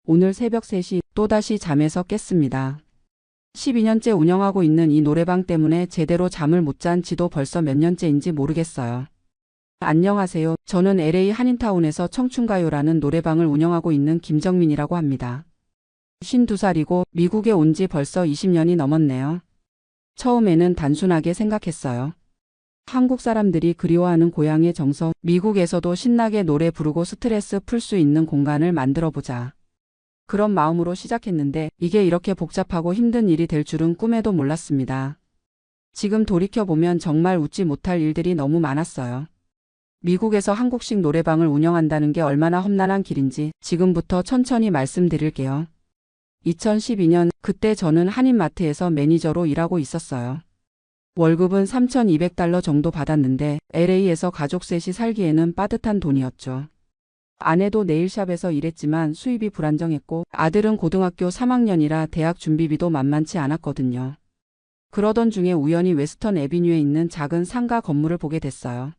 오늘 새벽 3시 또다시 잠에서 깼습니다. 12년째 운영하고 있는 이 노래방 때문에 제대로 잠을 못 잔 지도 벌써 몇 년째인지 모르겠어요. 안녕하세요. 저는 LA 한인타운에서 청춘가요라는 노래방을 운영하고 있는 김정민이라고 합니다. 52살이고 미국에 온 지 벌써 20년이 넘었네요. 처음에는 단순하게 생각했어요. 한국 사람들이 그리워하는 고향의 정서, 미국에서도 신나게 노래 부르고 스트레스 풀 수 있는 공간을 만들어보자. 그런 마음으로 시작했는데 이게 이렇게 복잡하고 힘든 일이 될 줄은 꿈에도 몰랐습니다. 지금 돌이켜보면 정말 웃지 못할 일들이 너무 많았어요. 미국에서 한국식 노래방을 운영한다는 게 얼마나 험난한 길인지 지금부터 천천히 말씀드릴게요. 2012년 그때 저는 한인마트에서 매니저로 일하고 있었어요. 월급은 $3,200 정도 받았는데 LA에서 가족 셋이 살기에는 빠듯한 돈이었죠. 아내도 네일샵에서 일했지만 수입이 불안정했고 아들은 고등학교 3학년이라 대학 준비비도 만만치 않았거든요. 그러던 중에 우연히 웨스턴 애비뉴에 있는 작은 상가 건물을 보게 됐어요.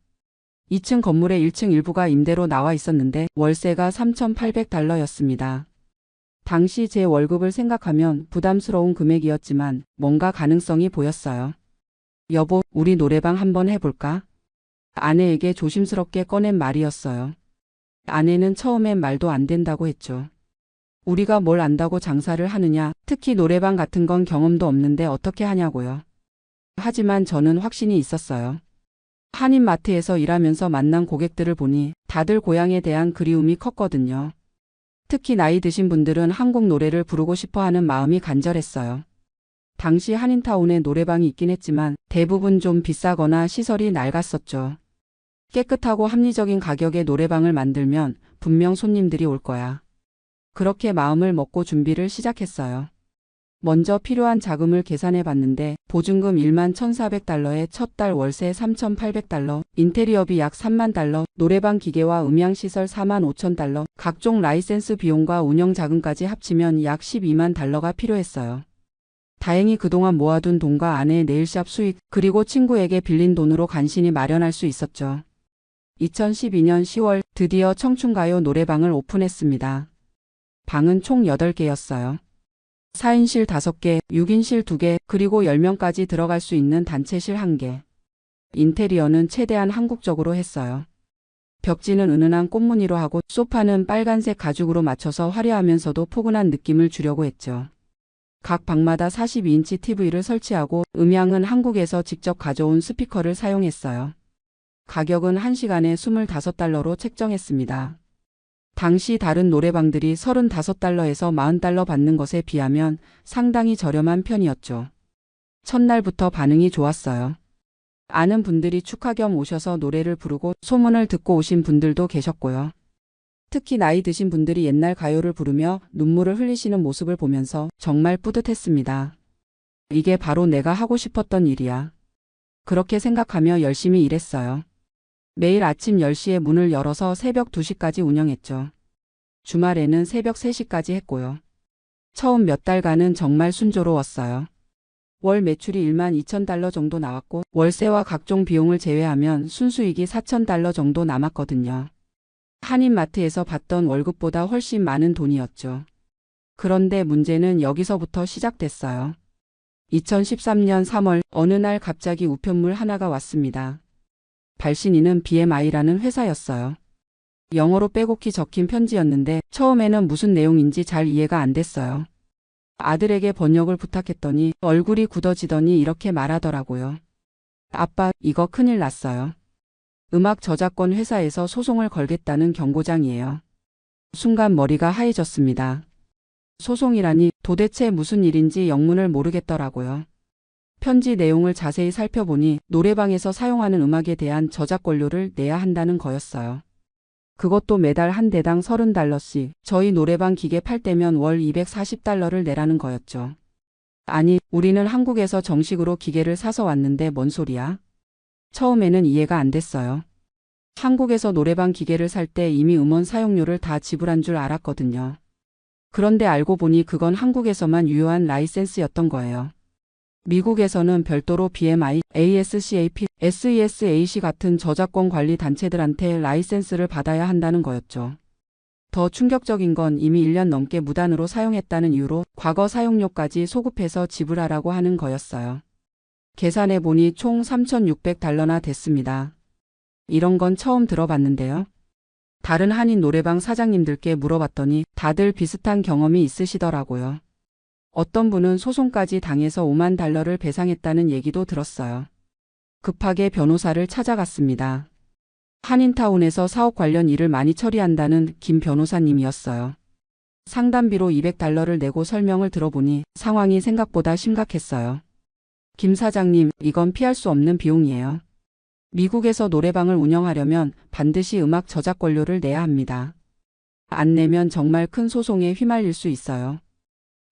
2층 건물의 1층 일부가 임대로 나와 있었는데 월세가 $3,800였습니다. 당시 제 월급을 생각하면 부담스러운 금액이었지만 뭔가 가능성이 보였어요. 여보, 우리 노래방 한번 해볼까? 아내에게 조심스럽게 꺼낸 말이었어요. 아내는 처음엔 말도 안 된다고 했죠. 우리가 뭘 안다고 장사를 하느냐, 특히 노래방 같은 건 경험도 없는데 어떻게 하냐고요. 하지만 저는 확신이 있었어요. 한인마트에서 일하면서 만난 고객들을 보니 다들 고향에 대한 그리움이 컸거든요. 특히 나이 드신 분들은 한국 노래를 부르고 싶어 하는 마음이 간절했어요. 당시 한인타운에 노래방이 있긴 했지만 대부분 좀 비싸거나 시설이 낡았었죠. 깨끗하고 합리적인 가격의 노래방을 만들면 분명 손님들이 올 거야. 그렇게 마음을 먹고 준비를 시작했어요. 먼저 필요한 자금을 계산해 봤는데 보증금 $11,400에 첫 달 월세 $3,800, 인테리어비 약 $30,000, 노래방 기계와 음향시설 $45,000, 각종 라이센스 비용과 운영 자금까지 합치면 약 $120,000가 필요했어요. 다행히 그동안 모아둔 돈과 아내의 네일샵 수익, 그리고 친구에게 빌린 돈으로 간신히 마련할 수 있었죠. 2012년 10월 드디어 청춘가요 노래방을 오픈했습니다. 방은 총 8개였어요. 4인실 5개, 6인실 2개, 그리고 10명까지 들어갈 수 있는 단체실 1개. 인테리어는 최대한 한국적으로 했어요. 벽지는 은은한 꽃무늬로 하고 소파는 빨간색 가죽으로 맞춰서 화려하면서도 포근한 느낌을 주려고 했죠. 각 방마다 42인치 TV를 설치하고 음향은 한국에서 직접 가져온 스피커를 사용했어요. 가격은 1시간에 $25로 책정했습니다. 당시 다른 노래방들이 $35에서 $40 받는 것에 비하면 상당히 저렴한 편이었죠. 첫날부터 반응이 좋았어요. 아는 분들이 축하 겸 오셔서 노래를 부르고 소문을 듣고 오신 분들도 계셨고요. 특히 나이 드신 분들이 옛날 가요를 부르며 눈물을 흘리시는 모습을 보면서 정말 뿌듯했습니다. 이게 바로 내가 하고 싶었던 일이야. 그렇게 생각하며 열심히 일했어요. 매일 아침 10시에 문을 열어서 새벽 2시까지 운영했죠. 주말에는 새벽 3시까지 했고요. 처음 몇 달간은 정말 순조로웠어요. 월 매출이 $12,000 정도 나왔고 월세와 각종 비용을 제외하면 순수익이 $4,000 정도 남았거든요. 한인마트에서 받던 월급보다 훨씬 많은 돈이었죠. 그런데 문제는 여기서부터 시작됐어요. 2013년 3월 어느 날 갑자기 우편물 하나가 왔습니다. 발신인은 BMI라는 회사였어요. 영어로 빼곡히 적힌 편지였는데 처음에는 무슨 내용인지 잘 이해가 안 됐어요. 아들에게 번역을 부탁했더니 얼굴이 굳어지더니 이렇게 말하더라고요. 아빠, 이거 큰일 났어요. 음악 저작권 회사에서 소송을 걸겠다는 경고장이에요. 순간 머리가 하얘졌습니다. 소송이라니 도대체 무슨 일인지 영문을 모르겠더라고요. 편지 내용을 자세히 살펴보니 노래방에서 사용하는 음악에 대한 저작권료를 내야 한다는 거였어요. 그것도 매달 한 대당 $30씩, 저희 노래방 기계 팔 때면 월 $240를 내라는 거였죠. 아니, 우리는 한국에서 정식으로 기계를 사서 왔는데 뭔 소리야? 처음에는 이해가 안 됐어요. 한국에서 노래방 기계를 살 때 이미 음원 사용료를 다 지불한 줄 알았거든요. 그런데 알고 보니 그건 한국에서만 유효한 라이센스였던 거예요. 미국에서는 별도로 BMI, ASCAP, SESAC 같은 저작권 관리 단체들한테 라이센스를 받아야 한다는 거였죠. 더 충격적인 건 이미 1년 넘게 무단으로 사용했다는 이유로 과거 사용료까지 소급해서 지불하라고 하는 거였어요. 계산해 보니 총 3,600달러나 됐습니다. 이런 건 처음 들어봤는데요. 다른 한인 노래방 사장님들께 물어봤더니 다들 비슷한 경험이 있으시더라고요. 어떤 분은 소송까지 당해서 5만 달러를 배상했다는 얘기도 들었어요. 급하게 변호사를 찾아갔습니다. 한인타운에서 사업 관련 일을 많이 처리한다는 김 변호사님이었어요. 상담비로 200달러를 내고 설명을 들어보니 상황이 생각보다 심각했어요. 김 사장님, 이건 피할 수 없는 비용이에요. 미국에서 노래방을 운영하려면 반드시 음악 저작권료를 내야 합니다. 안 내면 정말 큰 소송에 휘말릴 수 있어요.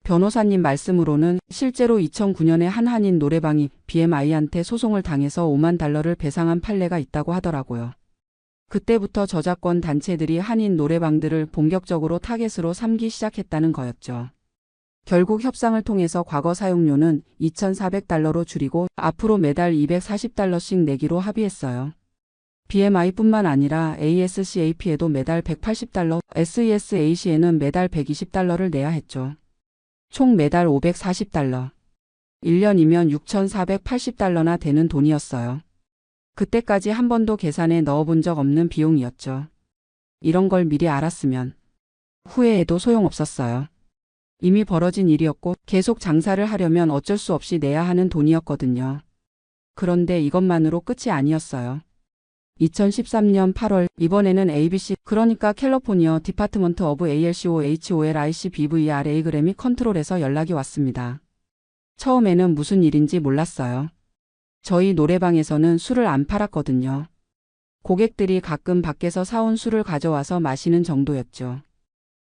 변호사님 말씀으로는 실제로 2009년에 한 한인 노래방이 BMI한테 소송을 당해서 5만 달러를 배상한 판례가 있다고 하더라고요. 그때부터 저작권 단체들이 한인 노래방들을 본격적으로 타겟으로 삼기 시작했다는 거였죠. 결국 협상을 통해서 과거 사용료는 2,400달러로 줄이고 앞으로 매달 240달러씩 내기로 합의했어요. BMI뿐만 아니라 ASCAP에도 매달 180달러, SESAC에는 매달 120달러를 내야 했죠. 총 매달 540달러. 1년이면 6,480달러나 되는 돈이었어요. 그때까지 한 번도 계산에 넣어본 적 없는 비용이었죠. 이런 걸 미리 알았으면 후회해도 소용없었어요. 이미 벌어진 일이었고 계속 장사를 하려면 어쩔 수 없이 내야 하는 돈이었거든요. 그런데 이것만으로 끝이 아니었어요. 2013년 8월 이번에는 ABC 그러니까 캘리포니아 디파트먼트 오브 ALCOHOLIC BVRA 그래미 컨트롤에서 연락이 왔습니다. 처음에는 무슨 일인지 몰랐어요. 저희 노래방에서는 술을 안 팔았거든요. 고객들이 가끔 밖에서 사온 술을 가져와서 마시는 정도였죠.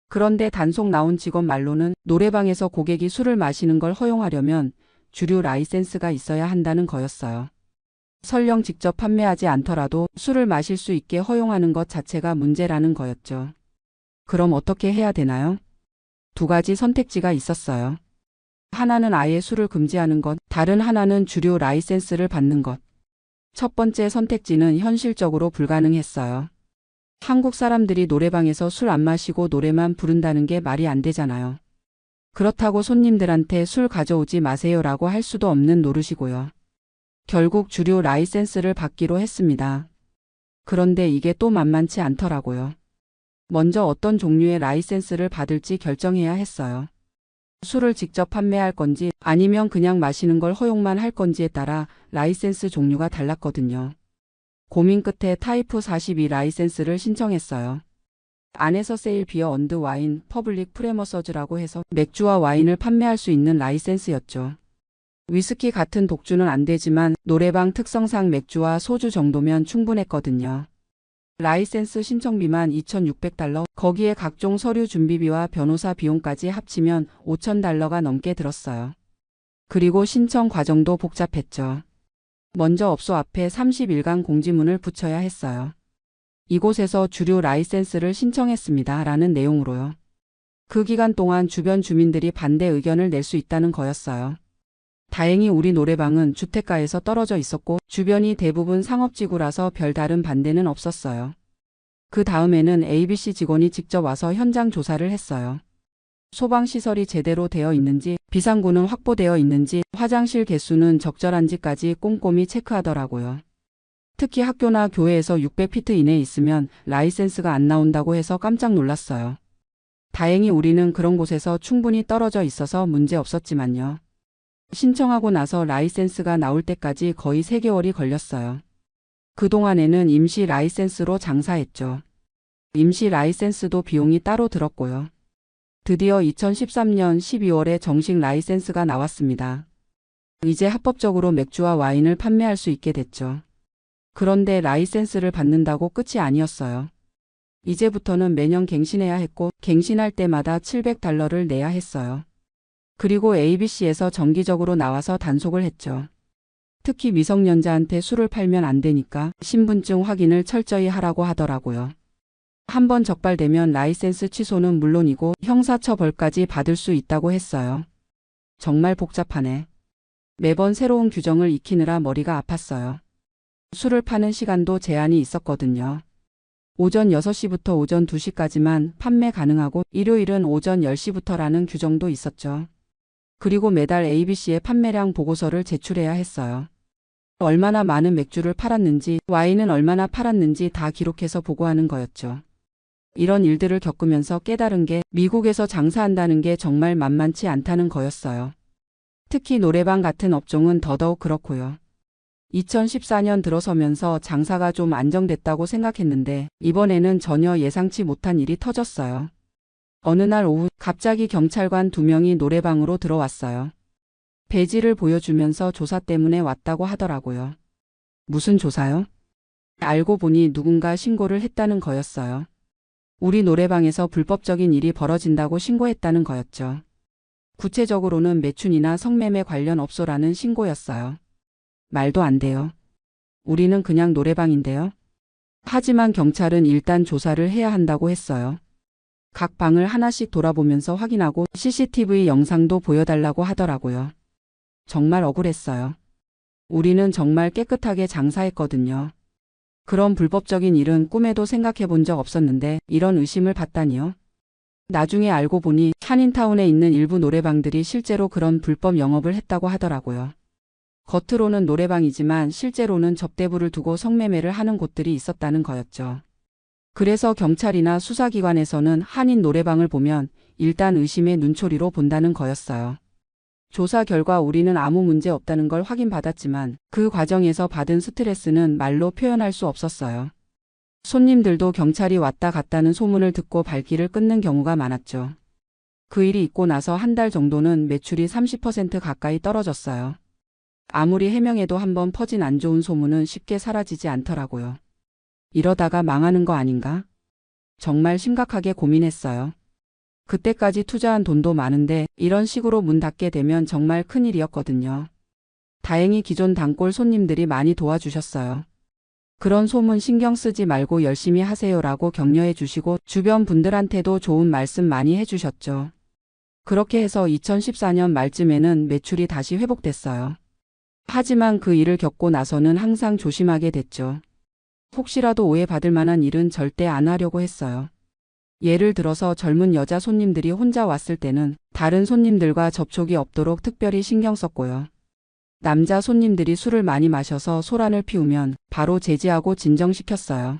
그런데 단속 나온 직원 말로는 노래방에서 고객이 술을 마시는 걸 허용하려면 주류 라이센스가 있어야 한다는 거였어요. 설령 직접 판매하지 않더라도 술을 마실 수 있게 허용하는 것 자체가 문제라는 거였죠. 그럼 어떻게 해야 되나요? 두 가지 선택지가 있었어요. 하나는 아예 술을 금지하는 것, 다른 하나는 주류 라이센스를 받는 것. 첫 번째 선택지는 현실적으로 불가능했어요. 한국 사람들이 노래방에서 술 안 마시고 노래만 부른다는 게 말이 안 되잖아요. 그렇다고 손님들한테 술 가져오지 마세요라고 할 수도 없는 노릇이고요. 결국 주류 라이센스를 받기로 했습니다. 그런데 이게 또 만만치 않더라고요. 먼저 어떤 종류의 라이센스를 받을지 결정해야 했어요. 술을 직접 판매할 건지 아니면 그냥 마시는 걸 허용만 할 건지에 따라 라이센스 종류가 달랐거든요. 고민 끝에 타이프 42 라이센스를 신청했어요. 안에서 세일 비어 언드 와인 퍼블릭 프레머서즈라고 해서 맥주와 와인을 판매할 수 있는 라이센스였죠. 위스키 같은 독주는 안 되지만 노래방 특성상 맥주와 소주 정도면 충분했거든요. 라이센스 신청비만 2,600달러, 거기에 각종 서류 준비비와 변호사 비용까지 합치면 5,000달러가 넘게 들었어요. 그리고 신청 과정도 복잡했죠. 먼저 업소 앞에 30일간 공지문을 붙여야 했어요. 이곳에서 주류 라이센스를 신청했습니다. 라는 내용으로요. 그 기간 동안 주변 주민들이 반대 의견을 낼 수 있다는 거였어요. 다행히 우리 노래방은 주택가에서 떨어져 있었고 주변이 대부분 상업지구라서 별다른 반대는 없었어요. 그 다음에는 ABC 직원이 직접 와서 현장 조사를 했어요. 소방시설이 제대로 되어 있는지, 비상구는 확보되어 있는지, 화장실 개수는 적절한지까지 꼼꼼히 체크하더라고요. 특히 학교나 교회에서 600피트 이내에 있으면 라이센스가 안 나온다고 해서 깜짝 놀랐어요. 다행히 우리는 그런 곳에서 충분히 떨어져 있어서 문제 없었지만요. 신청하고 나서 라이센스가 나올 때까지 거의 3개월이 걸렸어요. 그동안에는 임시 라이센스로 장사했죠. 임시 라이센스도 비용이 따로 들었고요. 드디어 2013년 12월에 정식 라이센스가 나왔습니다. 이제 합법적으로 맥주와 와인을 판매할 수 있게 됐죠. 그런데 라이센스를 받는다고 끝이 아니었어요. 이제부터는 매년 갱신해야 했고 갱신할 때마다 700달러를 내야 했어요. 그리고 ABC에서 정기적으로 나와서 단속을 했죠. 특히 미성년자한테 술을 팔면 안 되니까 신분증 확인을 철저히 하라고 하더라고요. 한번 적발되면 라이센스 취소는 물론이고 형사처벌까지 받을 수 있다고 했어요. 정말 복잡하네. 매번 새로운 규정을 익히느라 머리가 아팠어요. 술을 파는 시간도 제한이 있었거든요. 오전 6시부터 오전 2시까지만 판매 가능하고 일요일은 오전 10시부터라는 규정도 있었죠. 그리고 매달 ABC에 판매량 보고서를 제출해야 했어요. 얼마나 많은 맥주를 팔았는지, 와인은 얼마나 팔았는지 다 기록해서 보고하는 거였죠. 이런 일들을 겪으면서 깨달은 게 미국에서 장사한다는 게 정말 만만치 않다는 거였어요. 특히 노래방 같은 업종은 더더욱 그렇고요. 2014년 들어서면서 장사가 좀 안정됐다고 생각했는데 이번에는 전혀 예상치 못한 일이 터졌어요. 어느 날 오후 갑자기 경찰관 2명이 노래방으로 들어왔어요. 배지를 보여주면서 조사 때문에 왔다고 하더라고요. 무슨 조사요? 알고 보니 누군가 신고를 했다는 거였어요. 우리 노래방에서 불법적인 일이 벌어진다고 신고했다는 거였죠. 구체적으로는 매춘이나 성매매 관련 업소라는 신고였어요. 말도 안 돼요. 우리는 그냥 노래방인데요. 하지만 경찰은 일단 조사를 해야 한다고 했어요. 각 방을 하나씩 돌아보면서 확인하고 CCTV 영상도 보여달라고 하더라고요. 정말 억울했어요. 우리는 정말 깨끗하게 장사했거든요. 그런 불법적인 일은 꿈에도 생각해 본 적 없었는데 이런 의심을 받다니요. 나중에 알고 보니 한인타운에 있는 일부 노래방들이 실제로 그런 불법 영업을 했다고 하더라고요. 겉으로는 노래방이지만 실제로는 접대부를 두고 성매매를 하는 곳들이 있었다는 거였죠. 그래서 경찰이나 수사기관에서는 한인 노래방을 보면 일단 의심의 눈초리로 본다는 거였어요. 조사 결과 우리는 아무 문제 없다는 걸 확인받았지만 그 과정에서 받은 스트레스는 말로 표현할 수 없었어요. 손님들도 경찰이 왔다 갔다는 소문을 듣고 발길을 끊는 경우가 많았죠. 그 일이 있고 나서 한 달 정도는 매출이 30% 가까이 떨어졌어요. 아무리 해명해도 한번 퍼진 안 좋은 소문은 쉽게 사라지지 않더라고요. 이러다가 망하는 거 아닌가? 정말 심각하게 고민했어요. 그때까지 투자한 돈도 많은데 이런 식으로 문 닫게 되면 정말 큰일이었거든요. 다행히 기존 단골 손님들이 많이 도와주셨어요. 그런 소문 신경 쓰지 말고 열심히 하세요라고 격려해 주시고 주변 분들한테도 좋은 말씀 많이 해주셨죠. 그렇게 해서 2014년 말쯤에는 매출이 다시 회복됐어요. 하지만 그 일을 겪고 나서는 항상 조심하게 됐죠. 혹시라도 오해받을 만한 일은 절대 안 하려고 했어요. 예를 들어서 젊은 여자 손님들이 혼자 왔을 때는 다른 손님들과 접촉이 없도록 특별히 신경 썼고요. 남자 손님들이 술을 많이 마셔서 소란을 피우면 바로 제지하고 진정시켰어요.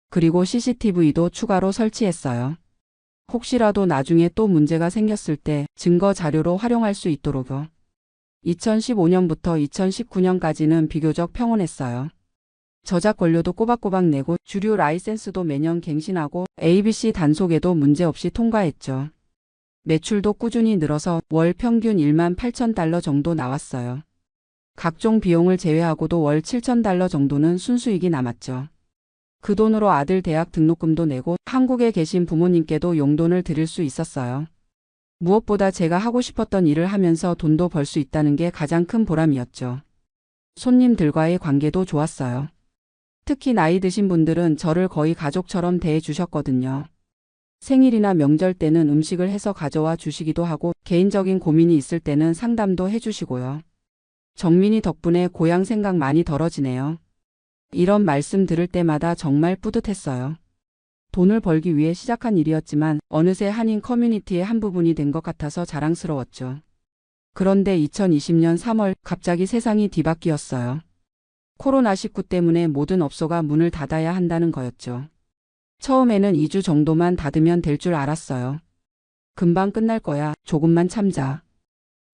그리고 CCTV도 추가로 설치했어요. 혹시라도 나중에 또 문제가 생겼을 때 증거 자료로 활용할 수 있도록요. 2015년부터 2019년까지는 비교적 평온했어요. 저작 권료도 꼬박꼬박 내고 주류 라이센스도 매년 갱신하고 ABC 단속에도 문제없이 통과했죠. 매출도 꾸준히 늘어서 월 평균 1만 8천 달러 정도 나왔어요. 각종 비용을 제외하고도 월 7천 달러 정도는 순수익이 남았죠. 그 돈으로 아들 대학 등록금도 내고 한국에 계신 부모님께도 용돈을 드릴 수 있었어요. 무엇보다 제가 하고 싶었던 일을 하면서 돈도 벌 수 있다는 게 가장 큰 보람이었죠. 손님들과의 관계도 좋았어요. 특히 나이 드신 분들은 저를 거의 가족처럼 대해 주셨거든요. 생일이나 명절 때는 음식을 해서 가져와 주시기도 하고 개인적인 고민이 있을 때는 상담도 해주시고요. 정민이 덕분에 고향 생각 많이 덜어지네요. 이런 말씀 들을 때마다 정말 뿌듯했어요. 돈을 벌기 위해 시작한 일이었지만 어느새 한인 커뮤니티의 한 부분이 된 것 같아서 자랑스러웠죠. 그런데 2020년 3월 갑자기 세상이 뒤바뀌었어요. 코로나19 때문에 모든 업소가 문을 닫아야 한다는 거였죠. 처음에는 2주 정도만 닫으면 될 줄 알았어요. 금방 끝날 거야. 조금만 참자.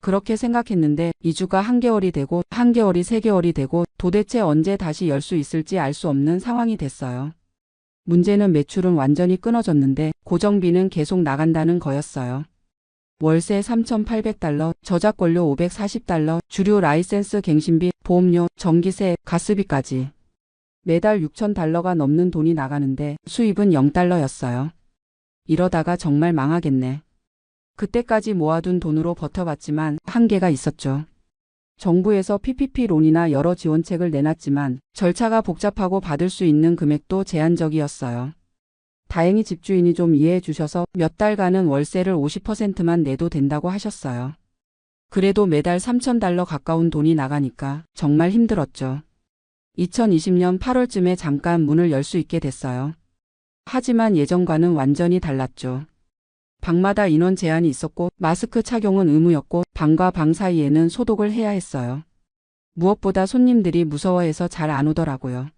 그렇게 생각했는데 2주가 한개월이 되고 한개월이 3개월이 되고 도대체 언제 다시 열 수 있을지 알 수 없는 상황이 됐어요. 문제는 매출은 완전히 끊어졌는데 고정비는 계속 나간다는 거였어요. 월세 3,800달러, 저작권료 540달러, 주류 라이센스 갱신비, 보험료, 전기세, 가스비까지. 매달 6,000달러가 넘는 돈이 나가는데 수입은 0달러였어요. 이러다가 정말 망하겠네. 그때까지 모아둔 돈으로 버텨봤지만 한계가 있었죠. 정부에서 PPP론이나 여러 지원책을 내놨지만 절차가 복잡하고 받을 수 있는 금액도 제한적이었어요. 다행히 집주인이 좀 이해해 주셔서 몇 달간은 월세를 50%만 내도 된다고 하셨어요. 그래도 매달 3,000달러 가까운 돈이 나가니까 정말 힘들었죠. 2020년 8월쯤에 잠깐 문을 열 수 있게 됐어요. 하지만 예전과는 완전히 달랐죠. 방마다 인원 제한이 있었고 마스크 착용은 의무였고 방과 방 사이에는 소독을 해야 했어요. 무엇보다 손님들이 무서워해서 잘 안 오더라고요.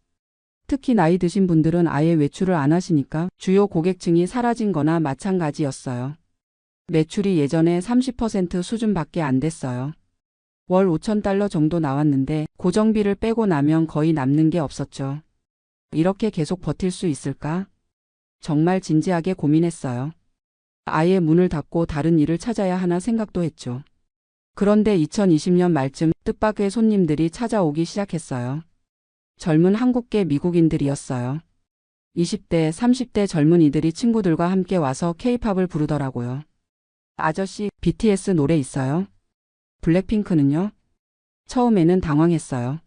특히 나이 드신 분들은 아예 외출을 안 하시니까 주요 고객층이 사라진 거나 마찬가지였어요. 매출이 예전에 30% 수준밖에 안 됐어요. 월 5,000달러 정도 나왔는데 고정비를 빼고 나면 거의 남는 게 없었죠. 이렇게 계속 버틸 수 있을까? 정말 진지하게 고민했어요. 아예 문을 닫고 다른 일을 찾아야 하나 생각도 했죠. 그런데 2020년 말쯤 뜻밖의 손님들이 찾아오기 시작했어요. 젊은 한국계 미국인들이었어요. 20대, 30대 젊은이들이 친구들과 함께 와서 케이팝을 부르더라고요. 아저씨, BTS 노래 있어요? 블랙핑크는요? 처음에는 당황했어요.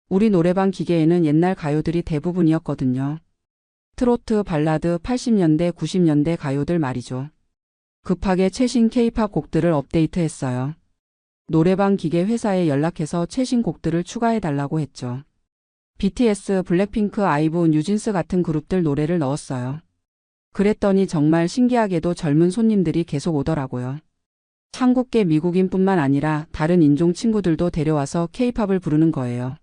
우리 노래방 기계에는 옛날 가요들이 대부분이었거든요. 트로트, 발라드, 80년대, 90년대 가요들 말이죠. 급하게 최신 케이팝 곡들을 업데이트했어요. 노래방 기계 회사에 연락해서 최신 곡들을 추가해달라고 했죠. BTS, 블랙핑크, 아이브, 뉴진스 같은 그룹들 노래를 넣었어요. 그랬더니 정말 신기하게도 젊은 손님들이 계속 오더라고요. 한국계 미국인뿐만 아니라 다른 인종 친구들도 데려와서 케이팝을 부르는 거예요.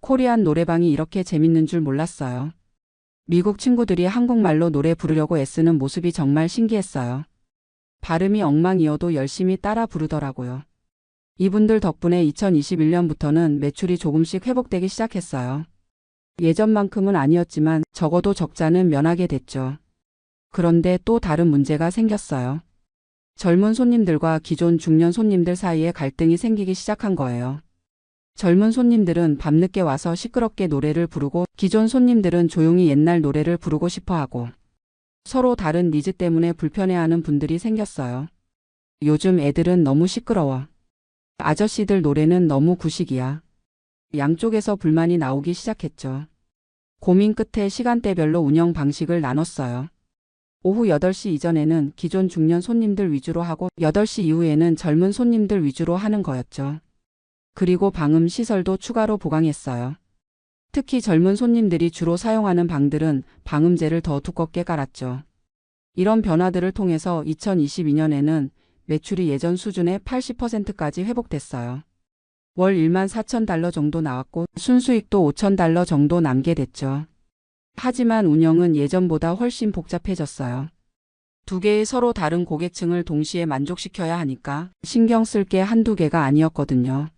코리안 노래방이 이렇게 재밌는 줄 몰랐어요. 미국 친구들이 한국말로 노래 부르려고 애쓰는 모습이 정말 신기했어요. 발음이 엉망이어도 열심히 따라 부르더라고요. 이분들 덕분에 2021년부터는 매출이 조금씩 회복되기 시작했어요. 예전만큼은 아니었지만 적어도 적자는 면하게 됐죠. 그런데 또 다른 문제가 생겼어요. 젊은 손님들과 기존 중년 손님들 사이에 갈등이 생기기 시작한 거예요. 젊은 손님들은 밤늦게 와서 시끄럽게 노래를 부르고 기존 손님들은 조용히 옛날 노래를 부르고 싶어 하고 서로 다른 니즈 때문에 불편해하는 분들이 생겼어요. 요즘 애들은 너무 시끄러워. 아저씨들 노래는 너무 구식이야. 양쪽에서 불만이 나오기 시작했죠. 고민 끝에 시간대별로 운영 방식을 나눴어요. 오후 8시 이전에는 기존 중년 손님들 위주로 하고 8시 이후에는 젊은 손님들 위주로 하는 거였죠. 그리고 방음 시설도 추가로 보강했어요. 특히 젊은 손님들이 주로 사용하는 방들은 방음재를 더 두껍게 깔았죠. 이런 변화들을 통해서 2022년에는 매출이 예전 수준의 80%까지 회복됐어요. 월 14,000달러 정도 나왔고 순수익도 5,000달러 정도 남게 됐죠. 하지만 운영은 예전보다 훨씬 복잡해졌어요. 두 개의 서로 다른 고객층을 동시에 만족시켜야 하니까 신경 쓸 게 한두 개가 아니었거든요.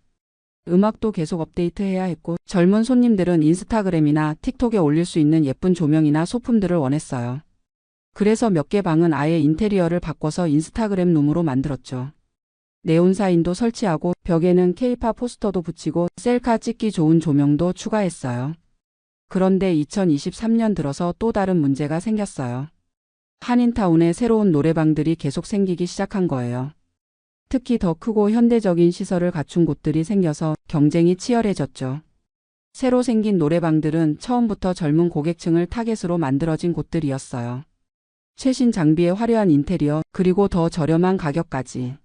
음악도 계속 업데이트해야 했고 젊은 손님들은 인스타그램이나 틱톡에 올릴 수 있는 예쁜 조명이나 소품들을 원했어요. 그래서 몇 개 방은 아예 인테리어를 바꿔서 인스타그램 룸으로 만들었죠. 네온사인도 설치하고 벽에는 케이팝 포스터도 붙이고 셀카 찍기 좋은 조명도 추가했어요. 그런데 2023년 들어서 또 다른 문제가 생겼어요. 한인타운에 새로운 노래방들이 계속 생기기 시작한 거예요. 특히 더 크고 현대적인 시설을 갖춘 곳들이 생겨서 경쟁이 치열해졌죠. 새로 생긴 노래방들은 처음부터 젊은 고객층을 타겟으로 만들어진 곳들이었어요. 최신 장비에 화려한 인테리어, 그리고 더 저렴한 가격까지.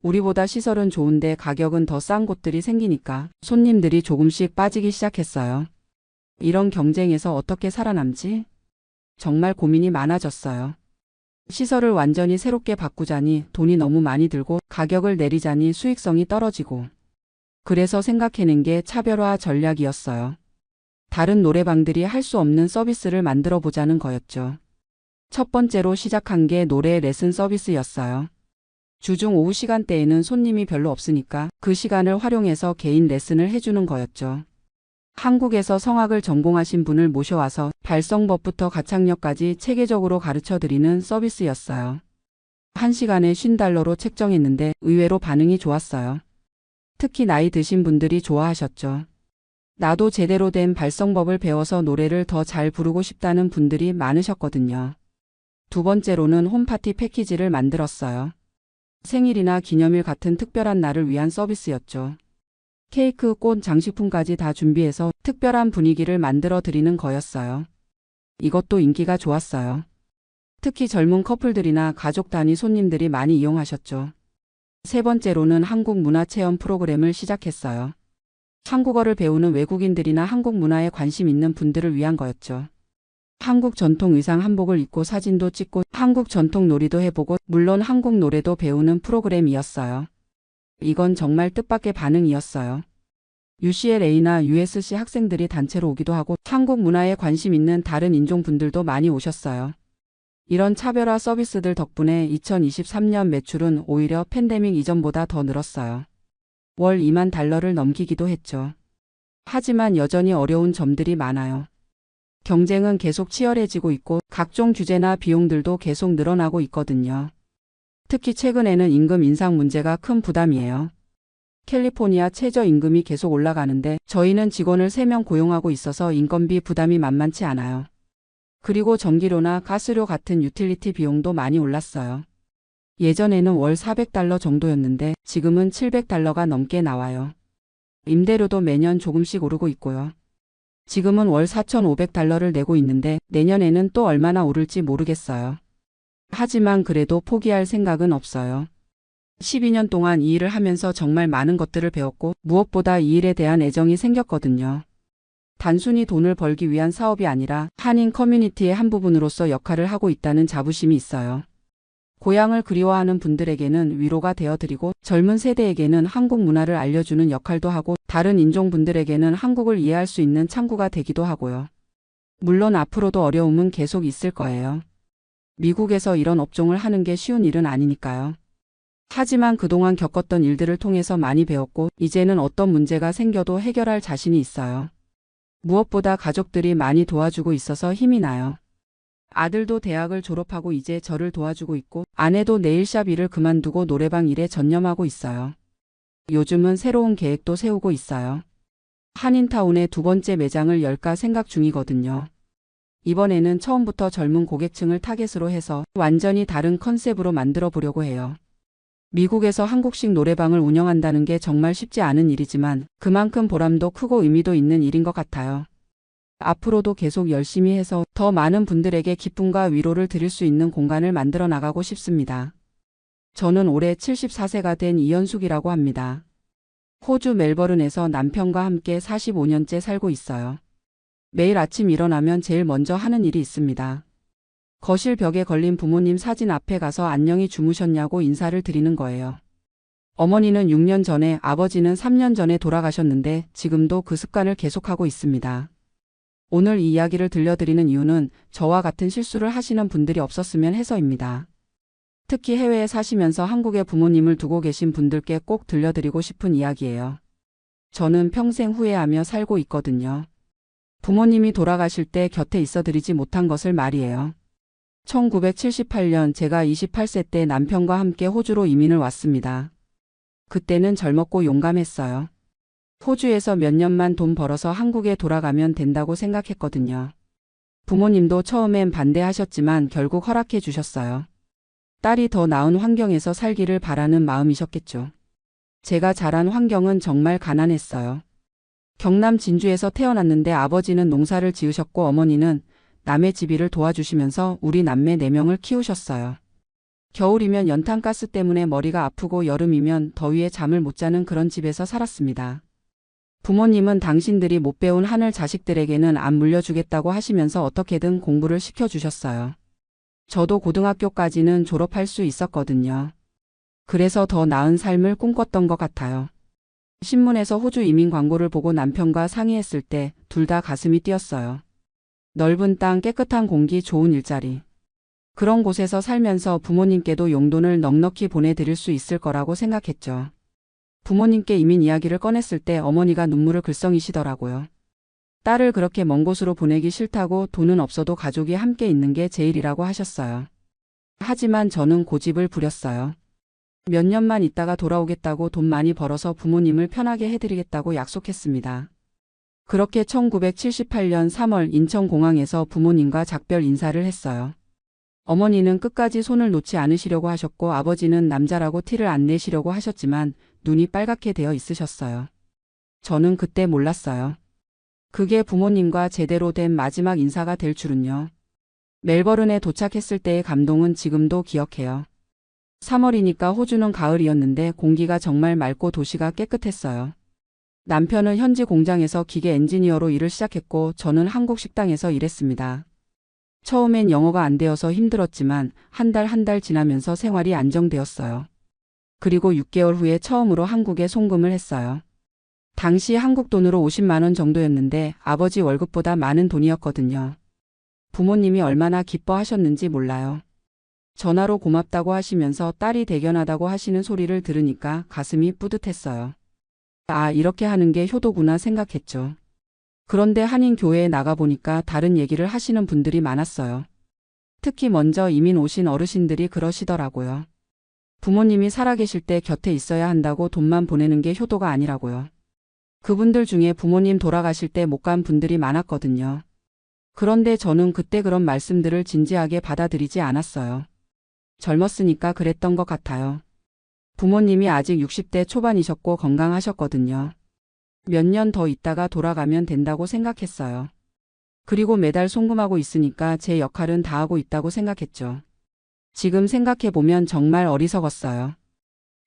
우리보다 시설은 좋은데 가격은 더 싼 곳들이 생기니까 손님들이 조금씩 빠지기 시작했어요. 이런 경쟁에서 어떻게 살아남지? 정말 고민이 많아졌어요. 시설을 완전히 새롭게 바꾸자니 돈이 너무 많이 들고 가격을 내리자니 수익성이 떨어지고. 그래서 생각해낸 게 차별화 전략이었어요. 다른 노래방들이 할 수 없는 서비스를 만들어 보자는 거였죠. 첫 번째로 시작한 게 노래 레슨 서비스였어요. 주중 오후 시간대에는 손님이 별로 없으니까 그 시간을 활용해서 개인 레슨을 해주는 거였죠. 한국에서 성악을 전공하신 분을 모셔와서 발성법부터 가창력까지 체계적으로 가르쳐드리는 서비스였어요. 1시간에 $50로 책정했는데 의외로 반응이 좋았어요. 특히 나이 드신 분들이 좋아하셨죠. 나도 제대로 된 발성법을 배워서 노래를 더 잘 부르고 싶다는 분들이 많으셨거든요. 두 번째로는 홈파티 패키지를 만들었어요. 생일이나 기념일 같은 특별한 날을 위한 서비스였죠. 케이크, 꽃, 장식품까지 다 준비해서 특별한 분위기를 만들어 드리는 거였어요. 이것도 인기가 좋았어요. 특히 젊은 커플들이나 가족 단위 손님들이 많이 이용하셨죠. 세 번째로는 한국 문화 체험 프로그램을 시작했어요. 한국어를 배우는 외국인들이나 한국 문화에 관심 있는 분들을 위한 거였죠. 한국 전통 의상 한복을 입고 사진도 찍고 한국 전통 놀이도 해보고 물론 한국 노래도 배우는 프로그램이었어요. 이건 정말 뜻밖의 반응이었어요. UCLA나 USC 학생들이 단체로 오기도 하고 한국 문화에 관심 있는 다른 인종분들도 많이 오셨어요. 이런 차별화 서비스들 덕분에 2023년 매출은 오히려 팬데믹 이전보다 더 늘었어요. 월 2만 달러를 넘기기도 했죠. 하지만 여전히 어려운 점들이 많아요. 경쟁은 계속 치열해지고 있고 각종 규제나 비용들도 계속 늘어나고 있거든요. 특히 최근에는 임금 인상 문제가 큰 부담이에요. 캘리포니아 최저임금이 계속 올라가는데 저희는 직원을 3명 고용하고 있어서 인건비 부담이 만만치 않아요. 그리고 전기료나 가스료 같은 유틸리티 비용도 많이 올랐어요. 예전에는 월 400달러 정도였는데 지금은 700달러가 넘게 나와요. 임대료도 매년 조금씩 오르고 있고요. 지금은 월 4,500달러를 내고 있는데 내년에는 또 얼마나 오를지 모르겠어요. 하지만 그래도 포기할 생각은 없어요. 12년 동안 이 일을 하면서 정말 많은 것들을 배웠고 무엇보다 이 일에 대한 애정이 생겼거든요. 단순히 돈을 벌기 위한 사업이 아니라 한인 커뮤니티의 한 부분으로서 역할을 하고 있다는 자부심이 있어요. 고향을 그리워하는 분들에게는 위로가 되어드리고 젊은 세대에게는 한국 문화를 알려주는 역할도 하고 다른 인종분들에게는 한국을 이해할 수 있는 창구가 되기도 하고요. 물론 앞으로도 어려움은 계속 있을 거예요. 미국에서 이런 업종을 하는 게 쉬운 일은 아니니까요. 하지만 그동안 겪었던 일들을 통해서 많이 배웠고 이제는 어떤 문제가 생겨도 해결할 자신이 있어요. 무엇보다 가족들이 많이 도와주고 있어서 힘이 나요. 아들도 대학을 졸업하고 이제 저를 도와주고 있고 아내도 네일샵 일을 그만두고 노래방 일에 전념하고 있어요. 요즘은 새로운 계획도 세우고 있어요. 한인타운에 2번째 매장을 열까 생각 중이거든요. 이번에는 처음부터 젊은 고객층을 타겟으로 해서 완전히 다른 컨셉으로 만들어 보려고 해요. 미국에서 한국식 노래방을 운영한다는 게 정말 쉽지 않은 일이지만 그만큼 보람도 크고 의미도 있는 일인 것 같아요. 앞으로도 계속 열심히 해서 더 많은 분들에게 기쁨과 위로를 드릴 수 있는 공간을 만들어 나가고 싶습니다. 저는 올해 74세가 된 이현숙이라고 합니다. 호주 멜버른에서 남편과 함께 45년째 살고 있어요. 매일 아침 일어나면 제일 먼저 하는 일이 있습니다. 거실 벽에 걸린 부모님 사진 앞에 가서 안녕히 주무셨냐고 인사를 드리는 거예요. 어머니는 6년 전에, 아버지는 3년 전에 돌아가셨는데 지금도 그 습관을 계속하고 있습니다. 오늘 이 이야기를 들려드리는 이유는 저와 같은 실수를 하시는 분들이 없었으면 해서입니다. 특히 해외에 사시면서 한국에 부모님을 두고 계신 분들께 꼭 들려드리고 싶은 이야기예요. 저는 평생 후회하며 살고 있거든요. 부모님이 돌아가실 때 곁에 있어드리지 못한 것을 말이에요. 1978년 제가 28세 때 남편과 함께 호주로 이민을 왔습니다. 그때는 젊었고 용감했어요. 호주에서 몇 년만 돈 벌어서 한국에 돌아가면 된다고 생각했거든요. 부모님도 처음엔 반대하셨지만 결국 허락해 주셨어요. 딸이 더 나은 환경에서 살기를 바라는 마음이셨겠죠. 제가 자란 환경은 정말 가난했어요. 경남 진주에서 태어났는데 아버지는 농사를 지으셨고 어머니는 남의 집일을 도와주시면서 우리 남매 4명을 키우셨어요. 겨울이면 연탄가스 때문에 머리가 아프고 여름이면 더위에 잠을 못 자는 그런 집에서 살았습니다. 부모님은 당신들이 못 배운 한을 자식들에게는 안 물려주겠다고 하시면서 어떻게든 공부를 시켜주셨어요. 저도 고등학교까지는 졸업할 수 있었거든요. 그래서 더 나은 삶을 꿈꿨던 것 같아요. 신문에서 호주 이민 광고를 보고 남편과 상의했을 때 둘 다 가슴이 뛰었어요. 넓은 땅, 깨끗한 공기, 좋은 일자리. 그런 곳에서 살면서 부모님께도 용돈을 넉넉히 보내드릴 수 있을 거라고 생각했죠. 부모님께 이민 이야기를 꺼냈을 때 어머니가 눈물을 글썽이시더라고요. 딸을 그렇게 먼 곳으로 보내기 싫다고 돈은 없어도 가족이 함께 있는 게 제일이라고 하셨어요. 하지만 저는 고집을 부렸어요. 몇 년만 있다가 돌아오겠다고 돈 많이 벌어서 부모님을 편하게 해드리겠다고 약속했습니다. 그렇게 1978년 3월 인천공항에서 부모님과 작별 인사를 했어요. 어머니는 끝까지 손을 놓지 않으시려고 하셨고 아버지는 남자라고 티를 안 내시려고 하셨지만 눈이 빨갛게 되어 있으셨어요. 저는 그때 몰랐어요. 그게 부모님과 제대로 된 마지막 인사가 될 줄은요. 멜버른에 도착했을 때의 감동은 지금도 기억해요. 3월이니까 호주는 가을이었는데 공기가 정말 맑고 도시가 깨끗했어요. 남편은 현지 공장에서 기계 엔지니어로 일을 시작했고 저는 한국 식당에서 일했습니다. 처음엔 영어가 안 되어서 힘들었지만 한 달 지나면서 생활이 안정되었어요. 그리고 6개월 후에 처음으로 한국에 송금을 했어요. 당시 한국 돈으로 50만 원 정도였는데 아버지 월급보다 많은 돈이었거든요. 부모님이 얼마나 기뻐하셨는지 몰라요. 전화로 고맙다고 하시면서 딸이 대견하다고 하시는 소리를 들으니까 가슴이 뿌듯했어요. 아, 이렇게 하는 게 효도구나 생각했죠. 그런데 한인교회에 나가보니까 다른 얘기를 하시는 분들이 많았어요. 특히 먼저 이민 오신 어르신들이 그러시더라고요. 부모님이 살아계실 때 곁에 있어야 한다고 돈만 보내는 게 효도가 아니라고요. 그분들 중에 부모님 돌아가실 때 못 간 분들이 많았거든요. 그런데 저는 그때 그런 말씀들을 진지하게 받아들이지 않았어요. 젊었으니까 그랬던 것 같아요. 부모님이 아직 60대 초반이셨고 건강하셨거든요. 몇 년 더 있다가 돌아가면 된다고 생각했어요. 그리고 매달 송금하고 있으니까 제 역할은 다 하고 있다고 생각했죠. 지금 생각해보면 정말 어리석었어요.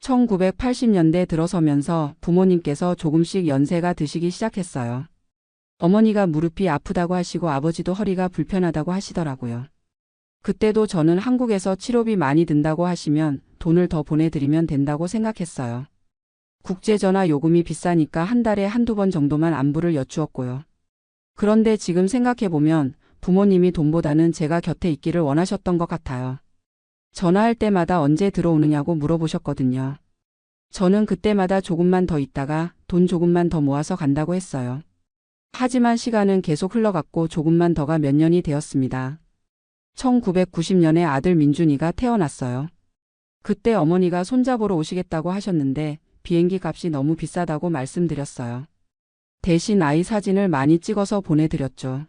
1980년대 들어서면서 부모님께서 조금씩 연세가 드시기 시작했어요. 어머니가 무릎이 아프다고 하시고 아버지도 허리가 불편하다고 하시더라고요. 그때도 저는 한국에서 치료비 많이 든다고 하시면 돈을 더 보내드리면 된다고 생각했어요. 국제전화 요금이 비싸니까 한 달에 한두 번 정도만 안부를 여쭈었고요. 그런데 지금 생각해보면 부모님이 돈보다는 제가 곁에 있기를 원하셨던 것 같아요. 전화할 때마다 언제 들어오느냐고 물어보셨거든요. 저는 그때마다 조금만 더 있다가 돈 조금만 더 모아서 간다고 했어요. 하지만 시간은 계속 흘러갔고 조금만 더가 몇 년이 되었습니다. 1990년에 아들 민준이가 태어났어요. 그때 어머니가 손자 보러 오시겠다고 하셨는데 비행기 값이 너무 비싸다고 말씀드렸어요. 대신 아이 사진을 많이 찍어서 보내드렸죠.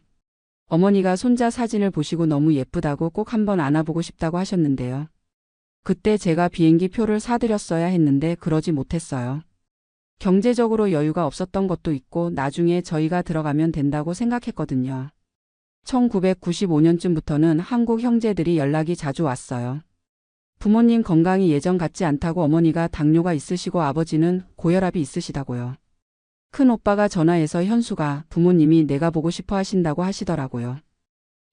어머니가 손자 사진을 보시고 너무 예쁘다고 꼭 한번 안아보고 싶다고 하셨는데요. 그때 제가 비행기 표를 사드렸어야 했는데 그러지 못했어요. 경제적으로 여유가 없었던 것도 있고 나중에 저희가 들어가면 된다고 생각했거든요. 1995년쯤부터는 한국 형제들이 연락이 자주 왔어요. 부모님 건강이 예전 같지 않다고 어머니가 당뇨가 있으시고 아버지는 고혈압이 있으시다고요. 큰 오빠가 전화해서 현수가 부모님이 내가 보고 싶어 하신다고 하시더라고요.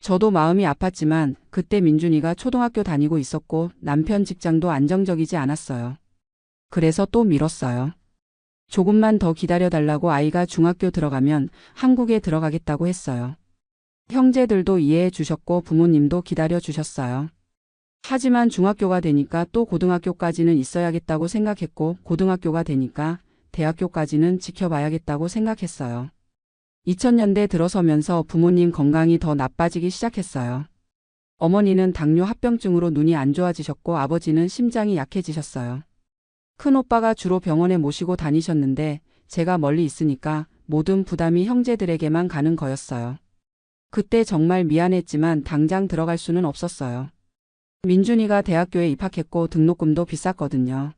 저도 마음이 아팠지만 그때 민준이가 초등학교 다니고 있었고 남편 직장도 안정적이지 않았어요. 그래서 또 미뤘어요. 조금만 더 기다려달라고 아이가 중학교 들어가면 한국에 들어가겠다고 했어요. 형제들도 이해해 주셨고 부모님도 기다려 주셨어요. 하지만 중학교가 되니까 또 고등학교까지는 있어야겠다고 생각했고 고등학교가 되니까 대학교까지는 지켜봐야겠다고 생각했어요. 2000년대 들어서면서 부모님 건강이 더 나빠지기 시작했어요. 어머니는 당뇨 합병증으로 눈이 안 좋아지셨고 아버지는 심장이 약해지셨어요. 큰오빠가 주로 병원에 모시고 다니셨는데 제가 멀리 있으니까 모든 부담이 형제들에게만 가는 거였어요. 그때 정말 미안했지만 당장 들어갈 수는 없었어요. 민준이가 대학교에 입학했고 등록금도 비쌌거든요.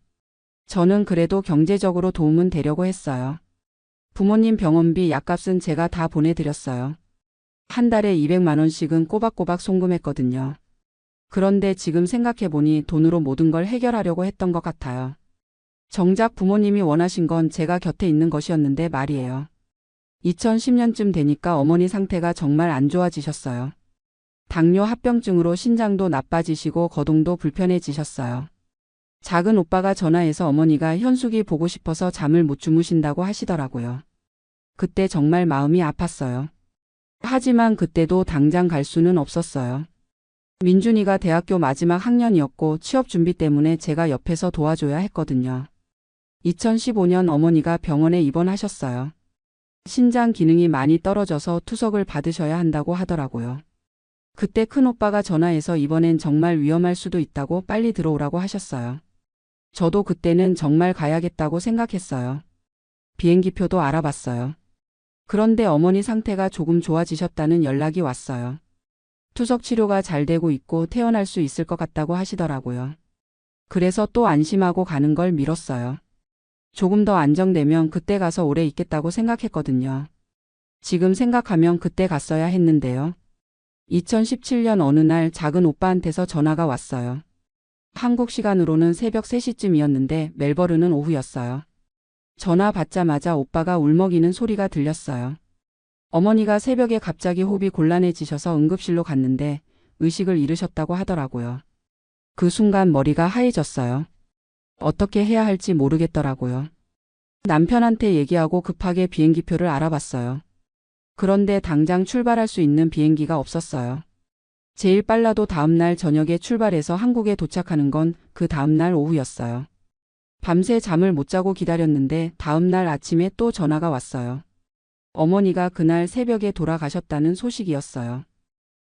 저는 그래도 경제적으로 도움은 되려고 했어요. 부모님 병원비 약값은 제가 다 보내드렸어요. 한 달에 200만 원씩은 꼬박꼬박 송금했거든요. 그런데 지금 생각해보니 돈으로 모든 걸 해결하려고 했던 것 같아요. 정작 부모님이 원하신 건 제가 곁에 있는 것이었는데 말이에요. 2010년쯤 되니까 어머니 상태가 정말 안 좋아지셨어요. 당뇨 합병증으로 신장도 나빠지시고 거동도 불편해지셨어요. 작은 오빠가 전화해서 어머니가 현숙이 보고 싶어서 잠을 못 주무신다고 하시더라고요. 그때 정말 마음이 아팠어요. 하지만 그때도 당장 갈 수는 없었어요. 민준이가 대학교 마지막 학년이었고 취업 준비 때문에 제가 옆에서 도와줘야 했거든요. 2015년 어머니가 병원에 입원하셨어요. 신장 기능이 많이 떨어져서 투석을 받으셔야 한다고 하더라고요. 그때 큰오빠가 전화해서 이번엔 정말 위험할 수도 있다고 빨리 들어오라고 하셨어요. 저도 그때는 정말 가야겠다고 생각했어요. 비행기표도 알아봤어요. 그런데 어머니 상태가 조금 좋아지셨다는 연락이 왔어요. 투석 치료가 잘 되고 있고 퇴원할 수 있을 것 같다고 하시더라고요. 그래서 또 안심하고 가는 걸 미뤘어요. 조금 더 안정되면 그때 가서 오래 있겠다고 생각했거든요. 지금 생각하면 그때 갔어야 했는데요. 2017년 어느 날 작은 오빠한테서 전화가 왔어요. 한국 시간으로는 새벽 3시쯤이었는데 멜버른은 오후였어요. 전화 받자마자 오빠가 울먹이는 소리가 들렸어요. 어머니가 새벽에 갑자기 호흡이 곤란해지셔서 응급실로 갔는데 의식을 잃으셨다고 하더라고요. 그 순간 머리가 하얘졌어요. 어떻게 해야 할지 모르겠더라고요. 남편한테 얘기하고 급하게 비행기표를 알아봤어요. 그런데 당장 출발할 수 있는 비행기가 없었어요. 제일 빨라도 다음날 저녁에 출발해서 한국에 도착하는 건 그 다음날 오후였어요. 밤새 잠을 못 자고 기다렸는데 다음날 아침에 또 전화가 왔어요. 어머니가 그날 새벽에 돌아가셨다는 소식이었어요.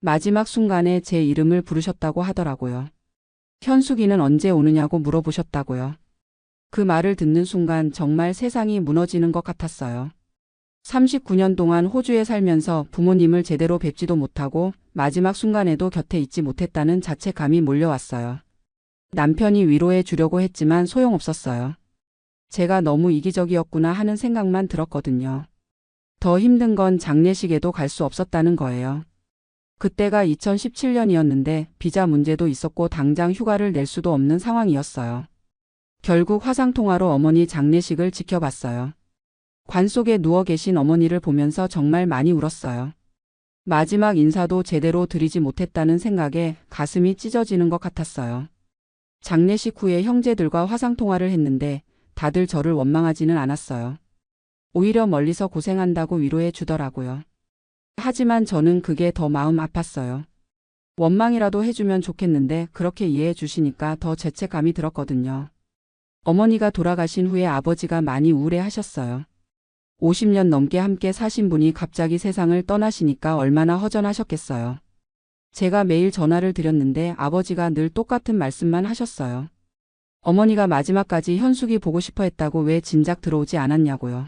마지막 순간에 제 이름을 부르셨다고 하더라고요. 현숙이는 언제 오느냐고 물어보셨다고요. 그 말을 듣는 순간 정말 세상이 무너지는 것 같았어요. 39년 동안 호주에 살면서 부모님을 제대로 뵙지도 못하고 마지막 순간에도 곁에 있지 못했다는 자책감이 몰려왔어요. 남편이 위로해 주려고 했지만 소용없었어요. 제가 너무 이기적이었구나 하는 생각만 들었거든요. 더 힘든 건 장례식에도 갈 수 없었다는 거예요. 그때가 2017년이었는데 비자 문제도 있었고 당장 휴가를 낼 수도 없는 상황이었어요. 결국 화상통화로 어머니 장례식을 지켜봤어요. 관 속에 누워 계신 어머니를 보면서 정말 많이 울었어요. 마지막 인사도 제대로 드리지 못했다는 생각에 가슴이 찢어지는 것 같았어요. 장례식 후에 형제들과 화상통화를 했는데 다들 저를 원망하지는 않았어요. 오히려 멀리서 고생한다고 위로해 주더라고요. 하지만 저는 그게 더 마음 아팠어요. 원망이라도 해주면 좋겠는데 그렇게 이해해 주시니까 더 죄책감이 들었거든요. 어머니가 돌아가신 후에 아버지가 많이 우울해하셨어요. 50년 넘게 함께 사신 분이 갑자기 세상을 떠나시니까 얼마나 허전하셨겠어요. 제가 매일 전화를 드렸는데 아버지가 늘 똑같은 말씀만 하셨어요. 어머니가 마지막까지 현숙이 보고 싶어 했다고 왜 진작 들어오지 않았냐고요.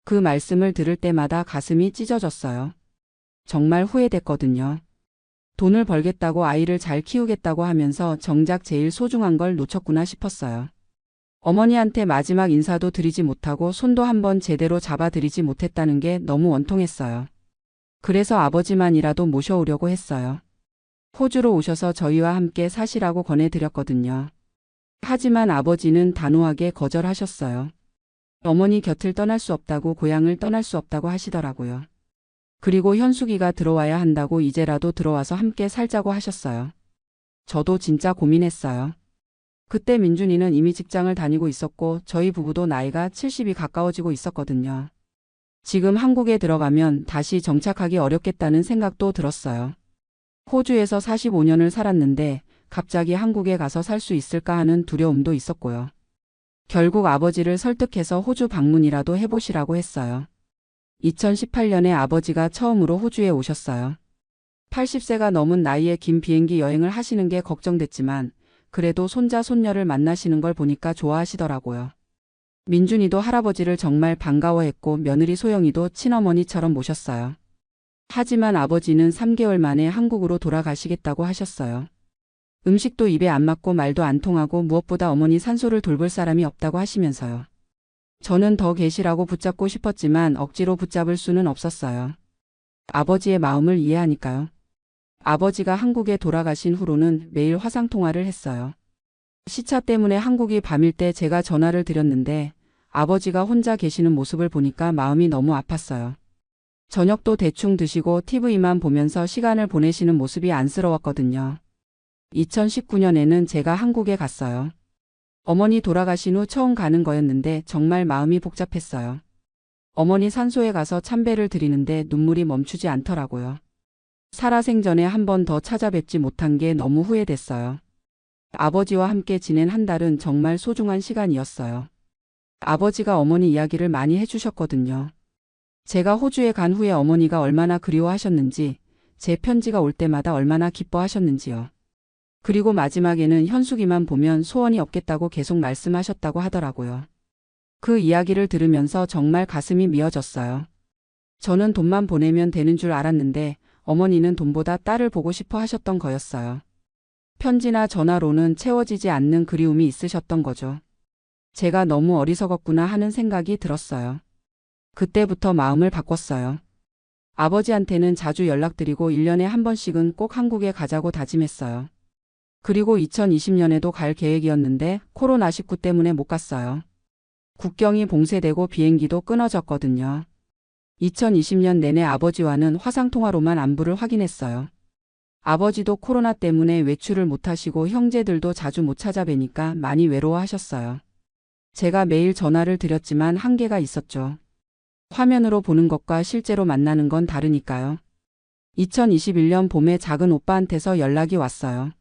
그 말씀을 들을 때마다 가슴이 찢어졌어요. 정말 후회됐거든요. 돈을 벌겠다고 아이를 잘 키우겠다고 하면서 정작 제일 소중한 걸 놓쳤구나 싶었어요. 어머니한테 마지막 인사도 드리지 못하고 손도 한번 제대로 잡아드리지 못했다는 게 너무 원통했어요. 그래서 아버지만이라도 모셔오려고 했어요. 호주로 오셔서 저희와 함께 사시라고 권해드렸거든요. 하지만 아버지는 단호하게 거절하셨어요. 어머니 곁을 떠날 수 없다고 고향을 떠날 수 없다고 하시더라고요. 그리고 현숙이가 들어와야 한다고 이제라도 들어와서 함께 살자고 하셨어요. 저도 진짜 고민했어요. 그때 민준이는 이미 직장을 다니고 있었고 저희 부부도 나이가 70이 가까워지고 있었거든요. 지금 한국에 들어가면 다시 정착하기 어렵겠다는 생각도 들었어요. 호주에서 45년을 살았는데 갑자기 한국에 가서 살 수 있을까 하는 두려움도 있었고요. 결국 아버지를 설득해서 호주 방문이라도 해보시라고 했어요. 2018년에 아버지가 처음으로 호주에 오셨어요. 80세가 넘은 나이에 긴 비행기 여행을 하시는 게 걱정됐지만 그래도 손자 손녀를 만나시는 걸 보니까 좋아하시더라고요. 민준이도 할아버지를 정말 반가워했고 며느리 소영이도 친어머니처럼 모셨어요. 하지만 아버지는 3개월 만에 한국으로 돌아가시겠다고 하셨어요. 음식도 입에 안 맞고 말도 안 통하고 무엇보다 어머니 산소를 돌볼 사람이 없다고 하시면서요. 저는 더 계시라고 붙잡고 싶었지만 억지로 붙잡을 수는 없었어요. 아버지의 마음을 이해하니까요. 아버지가 한국에 돌아가신 후로는 매일 화상통화를 했어요. 시차 때문에 한국이 밤일 때 제가 전화를 드렸는데 아버지가 혼자 계시는 모습을 보니까 마음이 너무 아팠어요. 저녁도 대충 드시고 TV만 보면서 시간을 보내시는 모습이 안쓰러웠거든요. 2019년에는 제가 한국에 갔어요. 어머니 돌아가신 후 처음 가는 거였는데 정말 마음이 복잡했어요. 어머니 산소에 가서 참배를 드리는데 눈물이 멈추지 않더라고요. 살아생전에 한 번 더 찾아뵙지 못한 게 너무 후회됐어요. 아버지와 함께 지낸 한 달은 정말 소중한 시간이었어요. 아버지가 어머니 이야기를 많이 해주셨거든요. 제가 호주에 간 후에 어머니가 얼마나 그리워하셨는지, 제 편지가 올 때마다 얼마나 기뻐하셨는지요. 그리고 마지막에는 현숙이만 보면 소원이 없겠다고 계속 말씀하셨다고 하더라고요. 그 이야기를 들으면서 정말 가슴이 미어졌어요. 저는 돈만 보내면 되는 줄 알았는데 어머니는 돈보다 딸을 보고 싶어 하셨던 거였어요. 편지나 전화로는 채워지지 않는 그리움이 있으셨던 거죠. 제가 너무 어리석었구나 하는 생각이 들었어요. 그때부터 마음을 바꿨어요. 아버지한테는 자주 연락드리고 1년에 한 번씩은 꼭 한국에 가자고 다짐했어요. 그리고 2020년에도 갈 계획이었는데 코로나19 때문에 못 갔어요. 국경이 봉쇄되고 비행기도 끊어졌거든요. 2020년 내내 아버지와는 화상통화로만 안부를 확인했어요. 아버지도 코로나 때문에 외출을 못하시고 형제들도 자주 못 찾아뵈니까 많이 외로워하셨어요. 제가 매일 전화를 드렸지만 한계가 있었죠. 화면으로 보는 것과 실제로 만나는 건 다르니까요. 2021년 봄에 작은 오빠한테서 연락이 왔어요.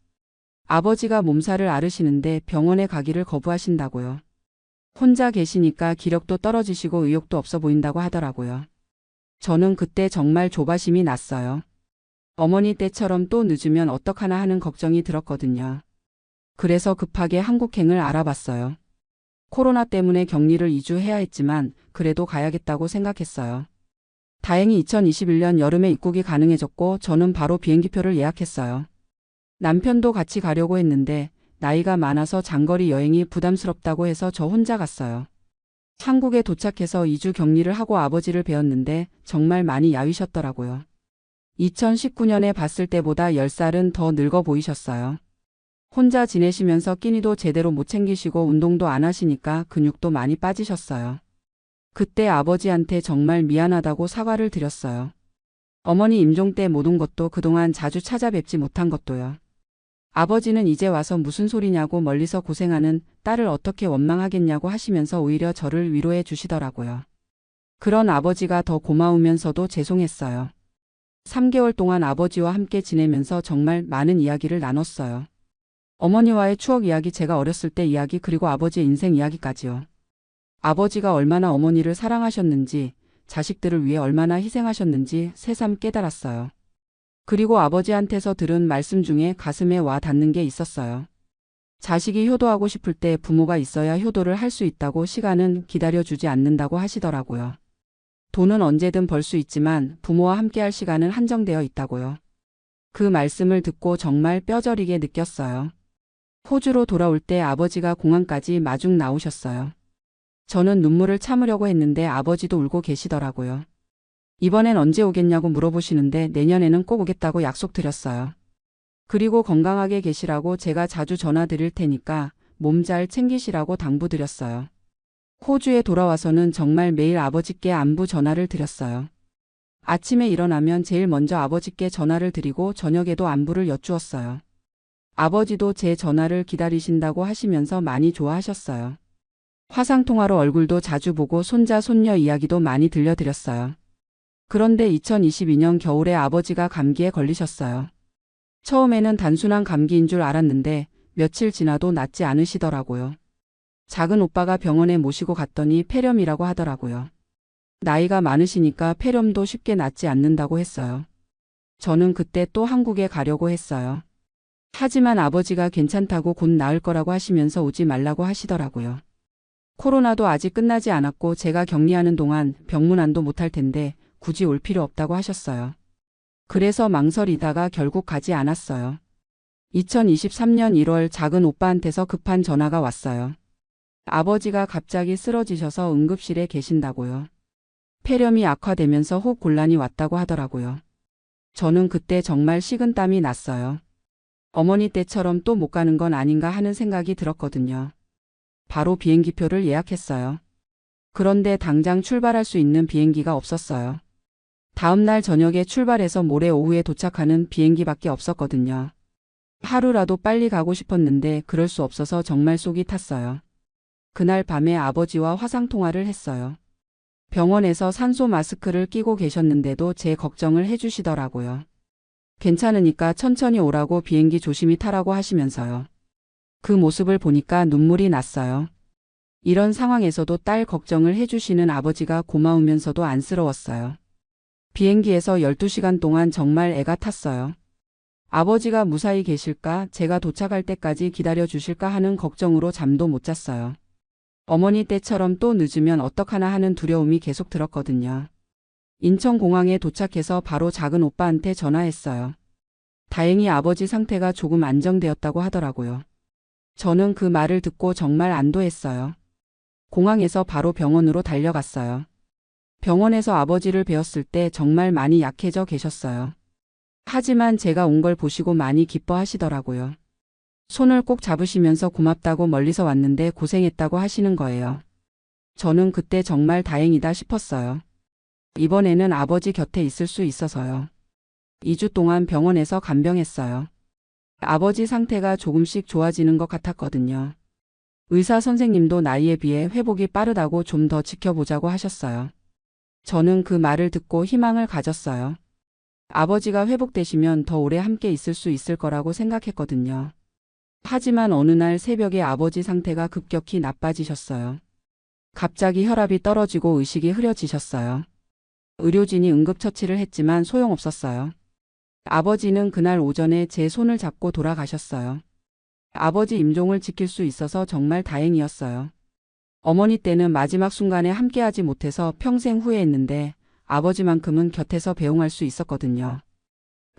아버지가 몸살을 앓으시는데 병원에 가기를 거부하신다고요. 혼자 계시니까 기력도 떨어지시고 의욕도 없어 보인다고 하더라고요. 저는 그때 정말 조바심이 났어요. 어머니 때처럼 또 늦으면 어떡하나 하는 걱정이 들었거든요. 그래서 급하게 한국행을 알아봤어요. 코로나 때문에 격리를 2주 해야 했지만 그래도 가야겠다고 생각했어요. 다행히 2021년 여름에 입국이 가능해졌고 저는 바로 비행기표를 예약했어요. 남편도 같이 가려고 했는데 나이가 많아서 장거리 여행이 부담스럽다고 해서 저 혼자 갔어요. 한국에 도착해서 2주 격리를 하고 아버지를 뵈었는데 정말 많이 야위셨더라고요. 2019년에 봤을 때보다 10살은 더 늙어 보이셨어요. 혼자 지내시면서 끼니도 제대로 못 챙기시고 운동도 안 하시니까 근육도 많이 빠지셨어요. 그때 아버지한테 정말 미안하다고 사과를 드렸어요. 어머니 임종 때 못 온 것도 그동안 자주 찾아뵙지 못한 것도요. 아버지는 이제 와서 무슨 소리냐고 멀리서 고생하는 딸을 어떻게 원망하겠냐고 하시면서 오히려 저를 위로해 주시더라고요. 그런 아버지가 더 고마우면서도 죄송했어요. 3개월 동안 아버지와 함께 지내면서 정말 많은 이야기를 나눴어요. 어머니와의 추억 이야기, 제가 어렸을 때 이야기, 그리고 아버지의 인생 이야기까지요. 아버지가 얼마나 어머니를 사랑하셨는지, 자식들을 위해 얼마나 희생하셨는지 새삼 깨달았어요. 그리고 아버지한테서 들은 말씀 중에 가슴에 와 닿는 게 있었어요. 자식이 효도하고 싶을 때 부모가 있어야 효도를 할 수 있다고, 시간은 기다려주지 않는다고 하시더라고요. 돈은 언제든 벌 수 있지만 부모와 함께할 시간은 한정되어 있다고요. 그 말씀을 듣고 정말 뼈저리게 느꼈어요. 호주로 돌아올 때 아버지가 공항까지 마중 나오셨어요. 저는 눈물을 참으려고 했는데 아버지도 울고 계시더라고요. 이번엔 언제 오겠냐고 물어보시는데 내년에는 꼭 오겠다고 약속드렸어요. 그리고 건강하게 계시라고 제가 자주 전화 드릴 테니까 몸 잘 챙기시라고 당부드렸어요. 호주에 돌아와서는 정말 매일 아버지께 안부 전화를 드렸어요. 아침에 일어나면 제일 먼저 아버지께 전화를 드리고 저녁에도 안부를 여쭈었어요. 아버지도 제 전화를 기다리신다고 하시면서 많이 좋아하셨어요. 화상통화로 얼굴도 자주 보고 손자 손녀 이야기도 많이 들려드렸어요. 그런데 2022년 겨울에 아버지가 감기에 걸리셨어요. 처음에는 단순한 감기인 줄 알았는데 며칠 지나도 낫지 않으시더라고요. 작은 오빠가 병원에 모시고 갔더니 폐렴이라고 하더라고요. 나이가 많으시니까 폐렴도 쉽게 낫지 않는다고 했어요. 저는 그때 또 한국에 가려고 했어요. 하지만 아버지가 괜찮다고 곧 나을 거라고 하시면서 오지 말라고 하시더라고요. 코로나도 아직 끝나지 않았고 제가 격리하는 동안 병문안도 못할 텐데 굳이 올 필요 없다고 하셨어요. 그래서 망설이다가 결국 가지 않았어요. 2023년 1월 작은 오빠한테서 급한 전화가 왔어요. 아버지가 갑자기 쓰러지셔서 응급실에 계신다고요. 폐렴이 악화되면서 호흡 곤란이 왔다고 하더라고요. 저는 그때 정말 식은땀이 났어요. 어머니 때처럼 또 못 가는 건 아닌가 하는 생각이 들었거든요. 바로 비행기표를 예약했어요. 그런데 당장 출발할 수 있는 비행기가 없었어요. 다음 날 저녁에 출발해서 모레 오후에 도착하는 비행기밖에 없었거든요. 하루라도 빨리 가고 싶었는데 그럴 수 없어서 정말 속이 탔어요. 그날 밤에 아버지와 화상통화를 했어요. 병원에서 산소 마스크를 끼고 계셨는데도 제 걱정을 해주시더라고요. 괜찮으니까 천천히 오라고, 비행기 조심히 타라고 하시면서요. 그 모습을 보니까 눈물이 났어요. 이런 상황에서도 딸 걱정을 해주시는 아버지가 고마우면서도 안쓰러웠어요. 비행기에서 12시간 동안 정말 애가 탔어요. 아버지가 무사히 계실까, 제가 도착할 때까지 기다려 주실까 하는 걱정으로 잠도 못 잤어요. 어머니 때처럼 또 늦으면 어떡하나 하는 두려움이 계속 들었거든요. 인천공항에 도착해서 바로 작은 오빠한테 전화했어요. 다행히 아버지 상태가 조금 안정되었다고 하더라고요. 저는 그 말을 듣고 정말 안도했어요. 공항에서 바로 병원으로 달려갔어요. 병원에서 아버지를 뵈었을 때 정말 많이 약해져 계셨어요. 하지만 제가 온 걸 보시고 많이 기뻐하시더라고요. 손을 꼭 잡으시면서 고맙다고 멀리서 왔는데 고생했다고 하시는 거예요. 저는 그때 정말 다행이다 싶었어요. 이번에는 아버지 곁에 있을 수 있어서요. 2주 동안 병원에서 간병했어요. 아버지 상태가 조금씩 좋아지는 것 같았거든요. 의사 선생님도 나이에 비해 회복이 빠르다고 좀 더 지켜보자고 하셨어요. 저는 그 말을 듣고 희망을 가졌어요. 아버지가 회복되시면 더 오래 함께 있을 수 있을 거라고 생각했거든요. 하지만 어느 날 새벽에 아버지 상태가 급격히 나빠지셨어요. 갑자기 혈압이 떨어지고 의식이 흐려지셨어요. 의료진이 응급처치를 했지만 소용없었어요. 아버지는 그날 오전에 제 손을 잡고 돌아가셨어요. 아버지 임종을 지킬 수 있어서 정말 다행이었어요. 어머니 때는 마지막 순간에 함께하지 못해서 평생 후회했는데 아버지만큼은 곁에서 배웅할 수 있었거든요.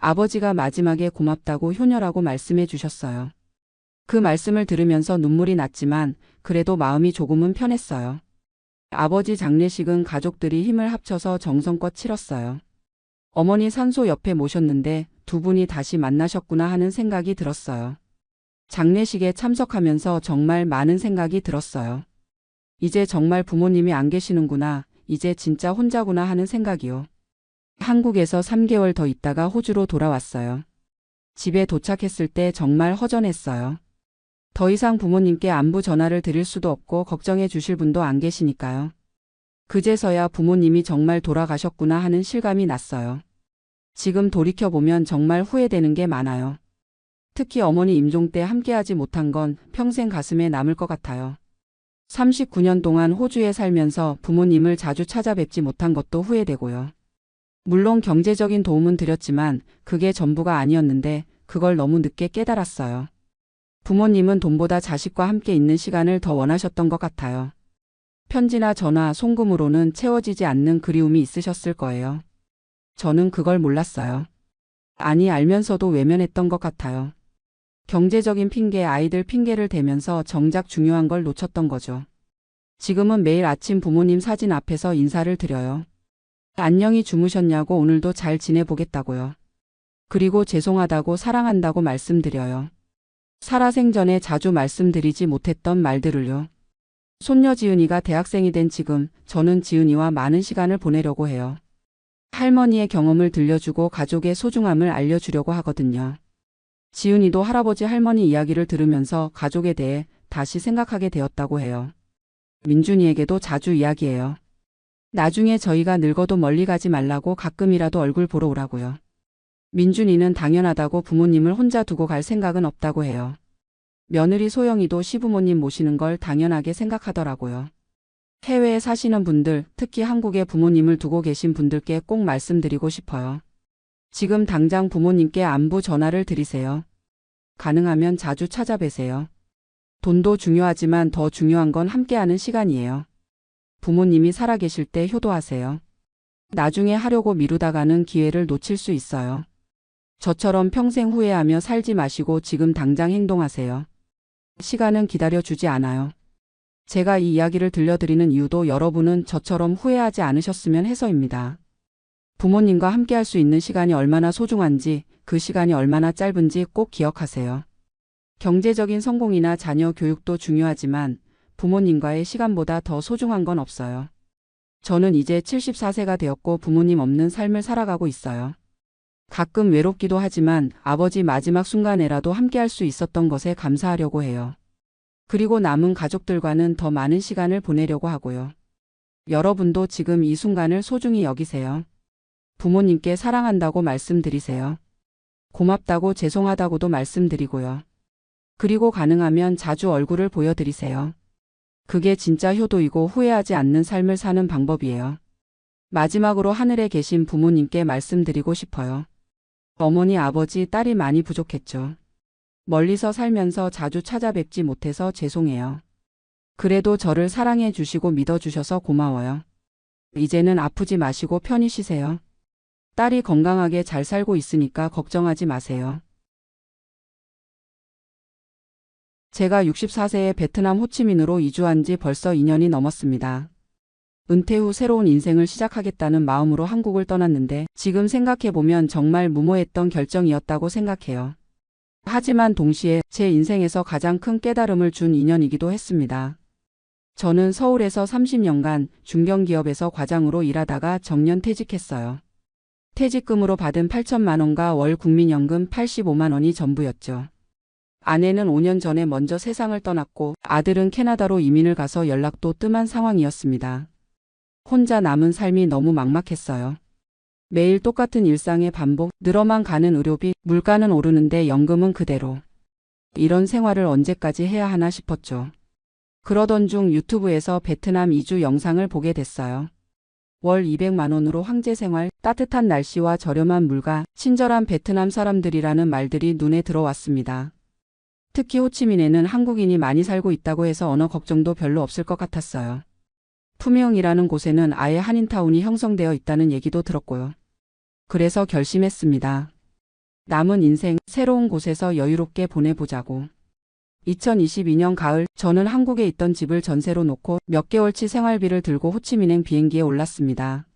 아버지가 마지막에 고맙다고 효녀라고 말씀해 주셨어요. 그 말씀을 들으면서 눈물이 났지만 그래도 마음이 조금은 편했어요. 아버지 장례식은 가족들이 힘을 합쳐서 정성껏 치렀어요. 어머니 산소 옆에 모셨는데 두 분이 다시 만나셨구나 하는 생각이 들었어요. 장례식에 참석하면서 정말 많은 생각이 들었어요. 이제 정말 부모님이 안 계시는구나, 이제 진짜 혼자구나 하는 생각이요. 한국에서 3개월 더 있다가 호주로 돌아왔어요. 집에 도착했을 때 정말 허전했어요. 더 이상 부모님께 안부 전화를 드릴 수도 없고 걱정해 주실 분도 안 계시니까요. 그제서야 부모님이 정말 돌아가셨구나 하는 실감이 났어요. 지금 돌이켜보면 정말 후회되는 게 많아요. 특히 어머니 임종 때 함께하지 못한 건 평생 가슴에 남을 것 같아요. 39년 동안 호주에 살면서 부모님을 자주 찾아뵙지 못한 것도 후회되고요. 물론 경제적인 도움은 드렸지만 그게 전부가 아니었는데 그걸 너무 늦게 깨달았어요. 부모님은 돈보다 자식과 함께 있는 시간을 더 원하셨던 것 같아요. 편지나 전화, 송금으로는 채워지지 않는 그리움이 있으셨을 거예요. 저는 그걸 몰랐어요. 아니, 알면서도 외면했던 것 같아요. 경제적인 핑계, 아이들 핑계를 대면서 정작 중요한 걸 놓쳤던 거죠. 지금은 매일 아침 부모님 사진 앞에서 인사를 드려요. 안녕히 주무셨냐고, 오늘도 잘 지내보겠다고요. 그리고 죄송하다고, 사랑한다고 말씀드려요. 살아생전에 자주 말씀드리지 못했던 말들을요. 손녀 지은이가 대학생이 된 지금 저는 지은이와 많은 시간을 보내려고 해요. 할머니의 경험을 들려주고 가족의 소중함을 알려주려고 하거든요. 지은이도 할아버지 할머니 이야기를 들으면서 가족에 대해 다시 생각하게 되었다고 해요. 민준이에게도 자주 이야기해요. 나중에 저희가 늙어도 멀리 가지 말라고, 가끔이라도 얼굴 보러 오라고요. 민준이는 당연하다고, 부모님을 혼자 두고 갈 생각은 없다고 해요. 며느리 소영이도 시부모님 모시는 걸 당연하게 생각하더라고요. 해외에 사시는 분들, 특히 한국에 부모님을 두고 계신 분들께 꼭 말씀드리고 싶어요. 지금 당장 부모님께 안부 전화를 드리세요. 가능하면 자주 찾아뵈세요. 돈도 중요하지만 더 중요한 건 함께하는 시간이에요. 부모님이 살아계실 때 효도하세요. 나중에 하려고 미루다가는 기회를 놓칠 수 있어요. 저처럼 평생 후회하며 살지 마시고 지금 당장 행동하세요. 시간은 기다려주지 않아요. 제가 이 이야기를 들려드리는 이유도 여러분은 저처럼 후회하지 않으셨으면 해서입니다. 부모님과 함께할 수 있는 시간이 얼마나 소중한지, 그 시간이 얼마나 짧은지 꼭 기억하세요. 경제적인 성공이나 자녀 교육도 중요하지만 부모님과의 시간보다 더 소중한 건 없어요. 저는 이제 74세가 되었고 부모님 없는 삶을 살아가고 있어요. 가끔 외롭기도 하지만 아버지 마지막 순간에라도 함께할 수 있었던 것에 감사하려고 해요. 그리고 남은 가족들과는 더 많은 시간을 보내려고 하고요. 여러분도 지금 이 순간을 소중히 여기세요. 부모님께 사랑한다고 말씀드리세요. 고맙다고, 죄송하다고도 말씀드리고요. 그리고 가능하면 자주 얼굴을 보여드리세요. 그게 진짜 효도이고 후회하지 않는 삶을 사는 방법이에요. 마지막으로 하늘에 계신 부모님께 말씀드리고 싶어요. 어머니, 아버지, 딸이 많이 부족했죠. 멀리서 살면서 자주 찾아뵙지 못해서 죄송해요. 그래도 저를 사랑해 주시고 믿어 주셔서 고마워요. 이제는 아프지 마시고 편히 쉬세요. 딸이 건강하게 잘 살고 있으니까 걱정하지 마세요. 제가 64세에 베트남 호치민으로 이주한 지 벌써 2년이 넘었습니다. 은퇴 후 새로운 인생을 시작하겠다는 마음으로 한국을 떠났는데 지금 생각해보면 정말 무모했던 결정이었다고 생각해요. 하지만 동시에 제 인생에서 가장 큰 깨달음을 준 인연이기도 했습니다. 저는 서울에서 30년간 중견기업에서 과장으로 일하다가 정년 퇴직했어요. 퇴직금으로 받은 8천만 원과 월 국민연금 85만 원이 전부였죠. 아내는 5년 전에 먼저 세상을 떠났고 아들은 캐나다로 이민을 가서 연락도 뜸한 상황이었습니다. 혼자 남은 삶이 너무 막막했어요. 매일 똑같은 일상의 반복, 늘어만 가는 의료비, 물가는 오르는데 연금은 그대로. 이런 생활을 언제까지 해야 하나 싶었죠. 그러던 중 유튜브에서 베트남 이주 영상을 보게 됐어요. 월 200만 원으로 황제 생활, 따뜻한 날씨와 저렴한 물가, 친절한 베트남 사람들이라는 말들이 눈에 들어왔습니다. 특히 호치민에는 한국인이 많이 살고 있다고 해서 언어 걱정도 별로 없을 것 같았어요. 푸미흥이라는 곳에는 아예 한인타운이 형성되어 있다는 얘기도 들었고요. 그래서 결심했습니다. 남은 인생 새로운 곳에서 여유롭게 보내보자고. 2022년 가을 저는 한국에 있던 집을 전세로 놓고 몇 개월치 생활비를 들고 호치민행 비행기에 올랐습니다.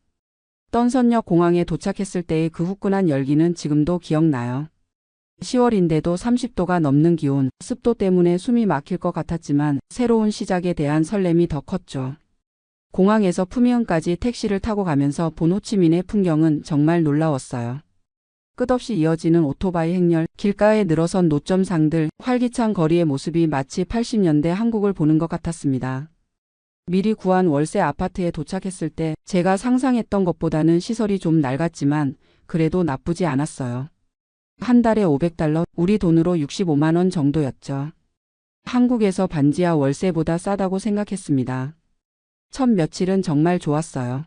떤선역 공항에 도착했을 때의 그 후끈한 열기는 지금도 기억나요. 10월인데도 30도가 넘는 기온, 습도 때문에 숨이 막힐 것 같았지만 새로운 시작에 대한 설렘이 더 컸죠. 공항에서 푸미흥까지 택시를 타고 가면서 본 호치민의 풍경은 정말 놀라웠어요. 끝없이 이어지는 오토바이 행렬, 길가에 늘어선 노점상들, 활기찬 거리의 모습이 마치 80년대 한국을 보는 것 같았습니다. 미리 구한 월세 아파트에 도착했을 때 제가 상상했던 것보다는 시설이 좀 낡았지만 그래도 나쁘지 않았어요. 한 달에 500달러, 우리 돈으로 65만 원 정도였죠. 한국에서 반지하 월세보다 싸다고 생각했습니다. 첫 며칠은 정말 좋았어요.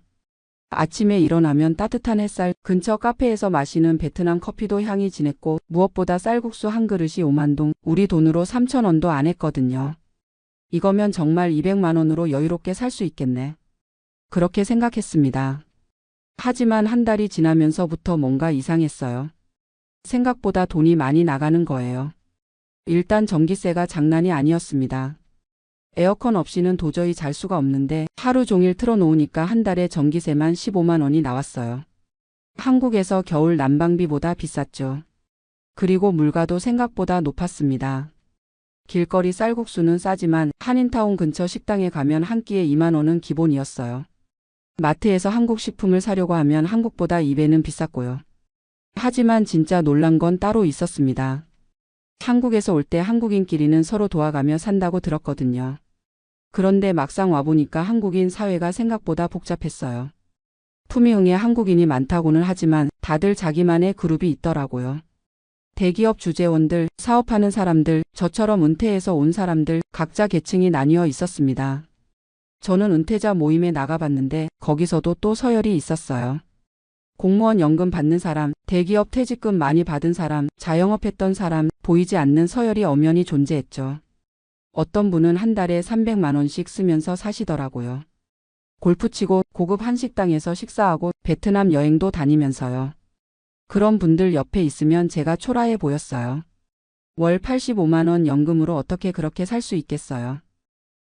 아침에 일어나면 따뜻한 햇살, 근처 카페에서 마시는 베트남 커피도 향이 진했고 무엇보다 쌀국수 한 그릇이 5만 동, 우리 돈으로 3천 원도 안 했거든요. 이거면 정말 200만 원으로 여유롭게 살 수 있겠네. 그렇게 생각했습니다. 하지만 한 달이 지나면서부터 뭔가 이상했어요. 생각보다 돈이 많이 나가는 거예요. 일단 전기세가 장난이 아니었습니다. 에어컨 없이는 도저히 잘 수가 없는데 하루 종일 틀어놓으니까 한 달에 전기세만 15만 원이 나왔어요. 한국에서 겨울 난방비보다 비쌌죠. 그리고 물가도 생각보다 높았습니다. 길거리 쌀국수는 싸지만 한인타운 근처 식당에 가면 한 끼에 2만 원은 기본이었어요. 마트에서 한국 식품을 사려고 하면 한국보다 2배는 비쌌고요. 하지만 진짜 놀란 건 따로 있었습니다. 한국에서 올 때 한국인끼리는 서로 도와가며 산다고 들었거든요. 그런데 막상 와보니까 한국인 사회가 생각보다 복잡했어요. 푸미흥에 한국인이 많다고는 하지만 다들 자기만의 그룹이 있더라고요. 대기업 주재원들, 사업하는 사람들, 저처럼 은퇴해서 온 사람들, 각자 계층이 나뉘어 있었습니다. 저는 은퇴자 모임에 나가봤는데 거기서도 또 서열이 있었어요. 공무원 연금 받는 사람, 대기업 퇴직금 많이 받은 사람, 자영업했던 사람, 보이지 않는 서열이 엄연히 존재했죠. 어떤 분은 한 달에 300만 원씩 쓰면서 사시더라고요. 골프 치고 고급 한식당에서 식사하고 베트남 여행도 다니면서요. 그런 분들 옆에 있으면 제가 초라해 보였어요. 월 85만 원 연금으로 어떻게 그렇게 살 수 있겠어요.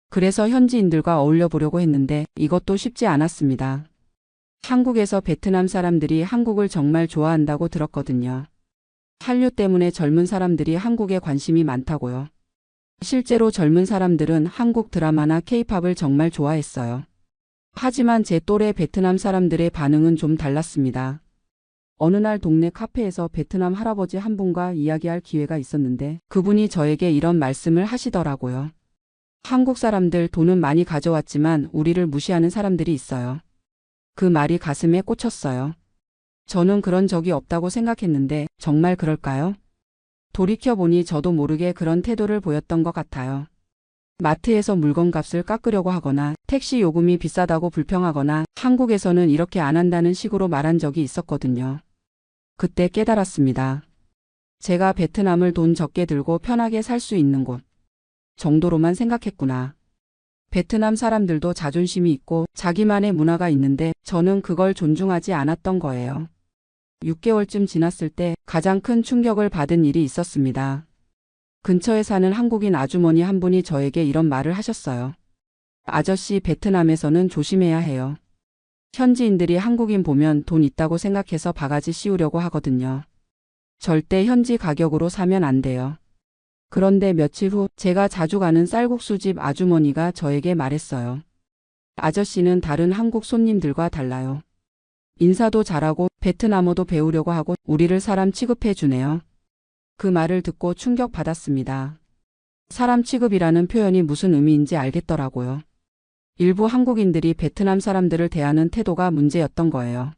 그래서 현지인들과 어울려 보려고 했는데 이것도 쉽지 않았습니다. 한국에서 베트남 사람들이 한국을 정말 좋아한다고 들었거든요. 한류 때문에 젊은 사람들이 한국에 관심이 많다고요. 실제로 젊은 사람들은 한국 드라마나 케이팝을 정말 좋아했어요. 하지만 제 또래 베트남 사람들의 반응은 좀 달랐습니다. 어느 날 동네 카페에서 베트남 할아버지 한 분과 이야기할 기회가 있었는데 그분이 저에게 이런 말씀을 하시더라고요. 한국 사람들 돈은 많이 가져왔지만 우리를 무시하는 사람들이 있어요. 그 말이 가슴에 꽂혔어요. 저는 그런 적이 없다고 생각했는데 정말 그럴까요? 돌이켜보니 저도 모르게 그런 태도를 보였던 것 같아요. 마트에서 물건값을 깎으려고 하거나 택시 요금이 비싸다고 불평하거나 한국에서는 이렇게 안 한다는 식으로 말한 적이 있었거든요. 그때 깨달았습니다. 제가 베트남을 돈 적게 들고 편하게 살 수 있는 곳 정도로만 생각했구나. 베트남 사람들도 자존심이 있고 자기만의 문화가 있는데 저는 그걸 존중하지 않았던 거예요. 6개월쯤 지났을 때 가장 큰 충격을 받은 일이 있었습니다. 근처에 사는 한국인 아주머니 한 분이 저에게 이런 말을 하셨어요. 아저씨, 베트남에서는 조심해야 해요. 현지인들이 한국인 보면 돈 있다고 생각해서 바가지 씌우려고 하거든요. 절대 현지 가격으로 사면 안 돼요. 그런데 며칠 후 제가 자주 가는 쌀국수집 아주머니가 저에게 말했어요. 아저씨는 다른 한국 손님들과 달라요. 인사도 잘하고 베트남어도 배우려고 하고 우리를 사람 취급해 주네요. 그 말을 듣고 충격받았습니다. 사람 취급이라는 표현이 무슨 의미인지 알겠더라고요. 일부 한국인들이 베트남 사람들을 대하는 태도가 문제였던 거예요.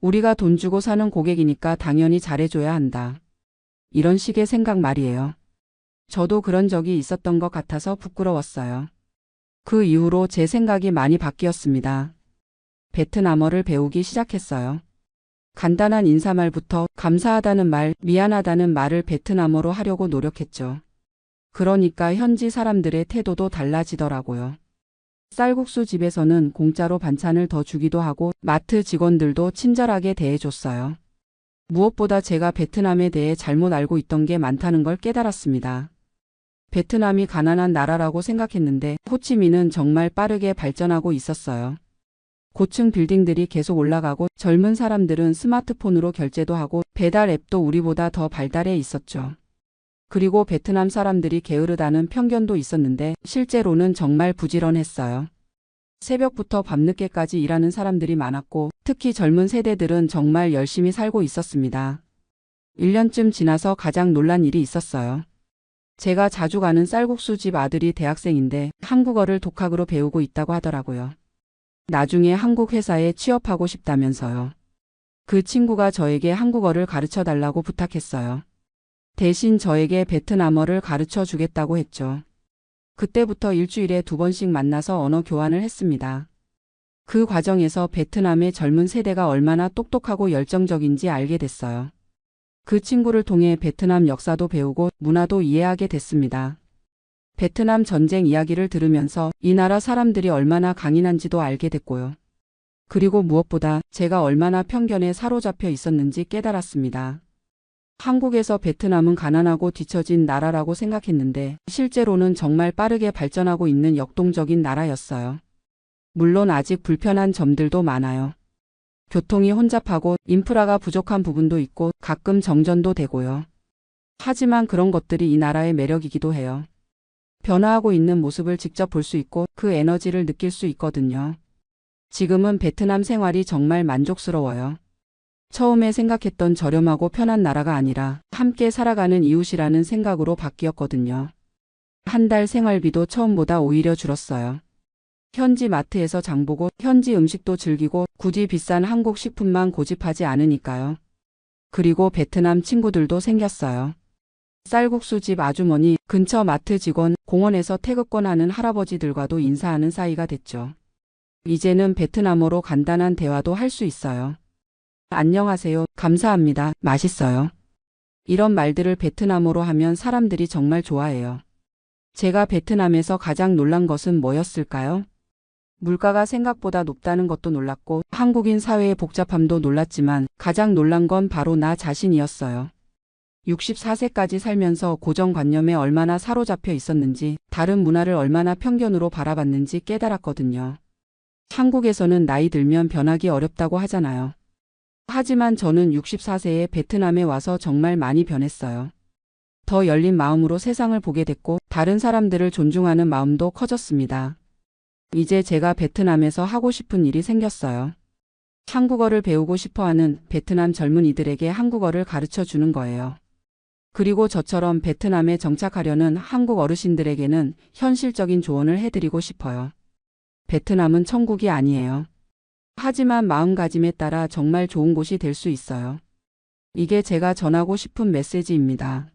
우리가 돈 주고 사는 고객이니까 당연히 잘해줘야 한다. 이런 식의 생각 말이에요. 저도 그런 적이 있었던 것 같아서 부끄러웠어요. 그 이후로 제 생각이 많이 바뀌었습니다. 베트남어를 배우기 시작했어요. 간단한 인사말부터 감사하다는 말, 미안하다는 말을 베트남어로 하려고 노력했죠. 그러니까 현지 사람들의 태도도 달라지더라고요. 쌀국수 집에서는 공짜로 반찬을 더 주기도 하고 마트 직원들도 친절하게 대해줬어요. 무엇보다 제가 베트남에 대해 잘못 알고 있던 게 많다는 걸 깨달았습니다. 베트남이 가난한 나라라고 생각했는데 호치민은 정말 빠르게 발전하고 있었어요. 고층 빌딩들이 계속 올라가고 젊은 사람들은 스마트폰으로 결제도 하고 배달 앱도 우리보다 더 발달해 있었죠. 그리고 베트남 사람들이 게으르다는 편견도 있었는데 실제로는 정말 부지런했어요. 새벽부터 밤늦게까지 일하는 사람들이 많았고 특히 젊은 세대들은 정말 열심히 살고 있었습니다. 1년쯤 지나서 가장 놀란 일이 있었어요. 제가 자주 가는 쌀국수 집 아들이 대학생인데 한국어를 독학으로 배우고 있다고 하더라고요. 나중에 한국 회사에 취업하고 싶다면서요. 그 친구가 저에게 한국어를 가르쳐 달라고 부탁했어요. 대신 저에게 베트남어를 가르쳐 주겠다고 했죠. 그때부터 일주일에 2번씩 만나서 언어 교환을 했습니다. 그 과정에서 베트남의 젊은 세대가 얼마나 똑똑하고 열정적인지 알게 됐어요. 그 친구를 통해 베트남 역사도 배우고 문화도 이해하게 됐습니다. 베트남 전쟁 이야기를 들으면서 이 나라 사람들이 얼마나 강인한지도 알게 됐고요. 그리고 무엇보다 제가 얼마나 편견에 사로잡혀 있었는지 깨달았습니다. 한국에서 베트남은 가난하고 뒤처진 나라라고 생각했는데 실제로는 정말 빠르게 발전하고 있는 역동적인 나라였어요. 물론 아직 불편한 점들도 많아요. 교통이 혼잡하고 인프라가 부족한 부분도 있고 가끔 정전도 되고요. 하지만 그런 것들이 이 나라의 매력이기도 해요. 변화하고 있는 모습을 직접 볼 수 있고 그 에너지를 느낄 수 있거든요. 지금은 베트남 생활이 정말 만족스러워요. 처음에 생각했던 저렴하고 편한 나라가 아니라 함께 살아가는 이웃이라는 생각으로 바뀌었거든요. 한 달 생활비도 처음보다 오히려 줄었어요. 현지 마트에서 장보고 현지 음식도 즐기고 굳이 비싼 한국 식품만 고집하지 않으니까요. 그리고 베트남 친구들도 생겼어요. 쌀국수 집 아주머니, 근처 마트 직원, 공원에서 태극권 하는 할아버지들과도 인사하는 사이가 됐죠. 이제는 베트남어로 간단한 대화도 할 수 있어요. 안녕하세요. 감사합니다. 맛있어요. 이런 말들을 베트남어로 하면 사람들이 정말 좋아해요. 제가 베트남에서 가장 놀란 것은 뭐였을까요? 물가가 생각보다 높다는 것도 놀랐고 한국인 사회의 복잡함도 놀랐지만 가장 놀란 건 바로 나 자신이었어요. 64세까지 살면서 고정관념에 얼마나 사로잡혀 있었는지 다른 문화를 얼마나 편견으로 바라봤는지 깨달았거든요. 한국에서는 나이 들면 변하기 어렵다고 하잖아요. 하지만 저는 64세에 베트남에 와서 정말 많이 변했어요. 더 열린 마음으로 세상을 보게 됐고 다른 사람들을 존중하는 마음도 커졌습니다. 이제 제가 베트남에서 하고 싶은 일이 생겼어요. 한국어를 배우고 싶어하는 베트남 젊은이들에게 한국어를 가르쳐 주는 거예요. 그리고 저처럼 베트남에 정착하려는 한국 어르신들에게는 현실적인 조언을 해드리고 싶어요. 베트남은 천국이 아니에요. 하지만 마음가짐에 따라 정말 좋은 곳이 될 수 있어요. 이게 제가 전하고 싶은 메시지입니다.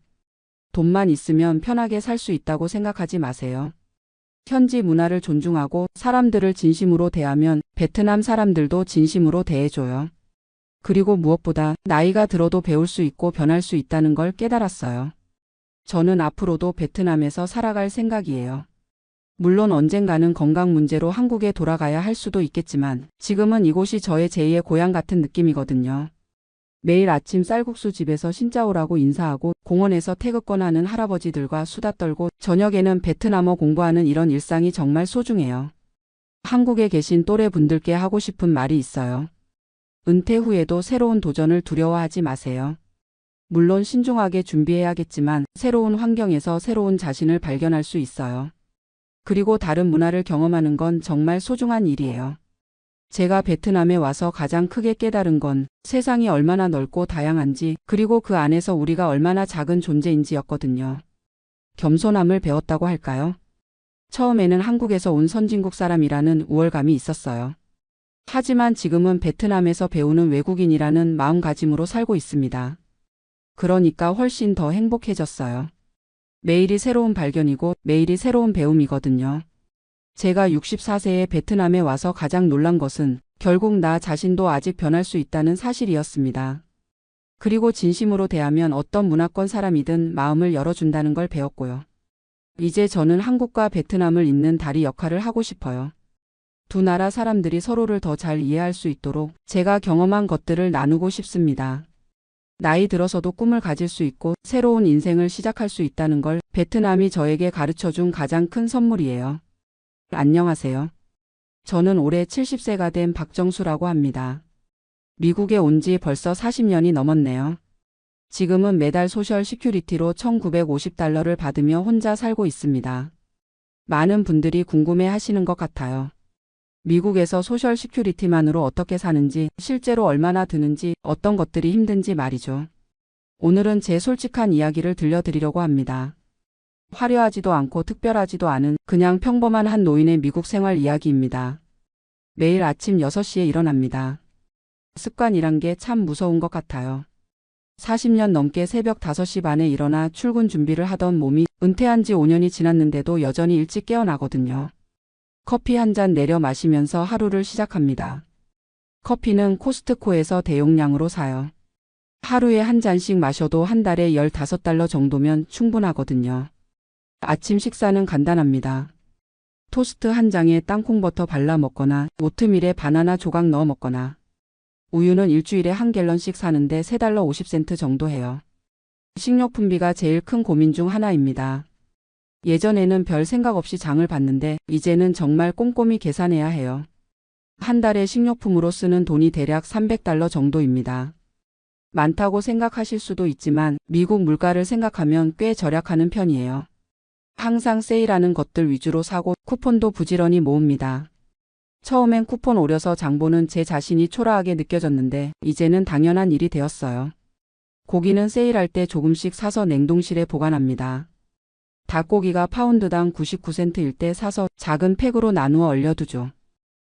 돈만 있으면 편하게 살 수 있다고 생각하지 마세요. 현지 문화를 존중하고 사람들을 진심으로 대하면 베트남 사람들도 진심으로 대해줘요. 그리고 무엇보다 나이가 들어도 배울 수 있고 변할 수 있다는 걸 깨달았어요. 저는 앞으로도 베트남에서 살아갈 생각이에요. 물론 언젠가는 건강 문제로 한국에 돌아가야 할 수도 있겠지만 지금은 이곳이 저의 제2의 고향 같은 느낌이거든요. 매일 아침 쌀국수 집에서 신짜오라고 인사하고 공원에서 태극권 하는 할아버지들과 수다 떨고 저녁에는 베트남어 공부하는 이런 일상이 정말 소중해요. 한국에 계신 또래 분들께 하고 싶은 말이 있어요. 은퇴 후에도 새로운 도전을 두려워하지 마세요. 물론 신중하게 준비해야겠지만 새로운 환경에서 새로운 자신을 발견할 수 있어요. 그리고 다른 문화를 경험하는 건 정말 소중한 일이에요. 제가 베트남에 와서 가장 크게 깨달은 건 세상이 얼마나 넓고 다양한지, 그리고 그 안에서 우리가 얼마나 작은 존재인지였거든요. 겸손함을 배웠다고 할까요? 처음에는 한국에서 온 선진국 사람이라는 우월감이 있었어요. 하지만 지금은 베트남에서 배우는 외국인이라는 마음가짐으로 살고 있습니다. 그러니까 훨씬 더 행복해졌어요. 매일이 새로운 발견이고 매일이 새로운 배움이거든요. 제가 64세에 베트남에 와서 가장 놀란 것은 결국 나 자신도 아직 변할 수 있다는 사실이었습니다. 그리고 진심으로 대하면 어떤 문화권 사람이든 마음을 열어준다는 걸 배웠고요. 이제 저는 한국과 베트남을 잇는 다리 역할을 하고 싶어요. 두 나라 사람들이 서로를 더 잘 이해할 수 있도록 제가 경험한 것들을 나누고 싶습니다. 나이 들어서도 꿈을 가질 수 있고 새로운 인생을 시작할 수 있다는 걸 베트남이 저에게 가르쳐준 가장 큰 선물이에요. 안녕하세요. 저는 올해 70세가 된 박정수라고 합니다. 미국에 온 지 벌써 40년이 넘었네요. 지금은 매달 소셜 시큐리티로 $1950를 받으며 혼자 살고 있습니다. 많은 분들이 궁금해 하시는 것 같아요. 미국에서 소셜 시큐리티만으로 어떻게 사는지, 실제로 얼마나 드는지, 어떤 것들이 힘든지 말이죠. 오늘은 제 솔직한 이야기를 들려드리려고 합니다. 화려하지도 않고 특별하지도 않은 그냥 평범한 한 노인의 미국 생활 이야기입니다. 매일 아침 6시에 일어납니다. 습관이란 게 참 무서운 것 같아요. 40년 넘게 새벽 5시 반에 일어나 출근 준비를 하던 몸이 은퇴한 지 5년이 지났는데도 여전히 일찍 깨어나거든요. 커피 한 잔 내려 마시면서 하루를 시작합니다. 커피는 코스트코에서 대용량으로 사요. 하루에 한 잔씩 마셔도 한 달에 $15 정도면 충분하거든요. 아침 식사는 간단합니다. 토스트 한 장에 땅콩버터 발라 먹거나 오트밀에 바나나 조각 넣어 먹거나, 우유는 일주일에 한 갤런씩 사는데 $3 50센트 정도 해요. 식료품비가 제일 큰 고민 중 하나입니다. 예전에는 별 생각 없이 장을 봤는데 이제는 정말 꼼꼼히 계산해야 해요. 한 달에 식료품으로 쓰는 돈이 대략 $300 정도입니다. 많다고 생각하실 수도 있지만 미국 물가를 생각하면 꽤 절약하는 편이에요. 항상 세일하는 것들 위주로 사고 쿠폰도 부지런히 모읍니다. 처음엔 쿠폰 오려서 장 보는 제 자신이 초라하게 느껴졌는데 이제는 당연한 일이 되었어요. 고기는 세일할 때 조금씩 사서 냉동실에 보관합니다. 닭고기가 파운드당 99센트일 때 사서 작은 팩으로 나누어 얼려두죠.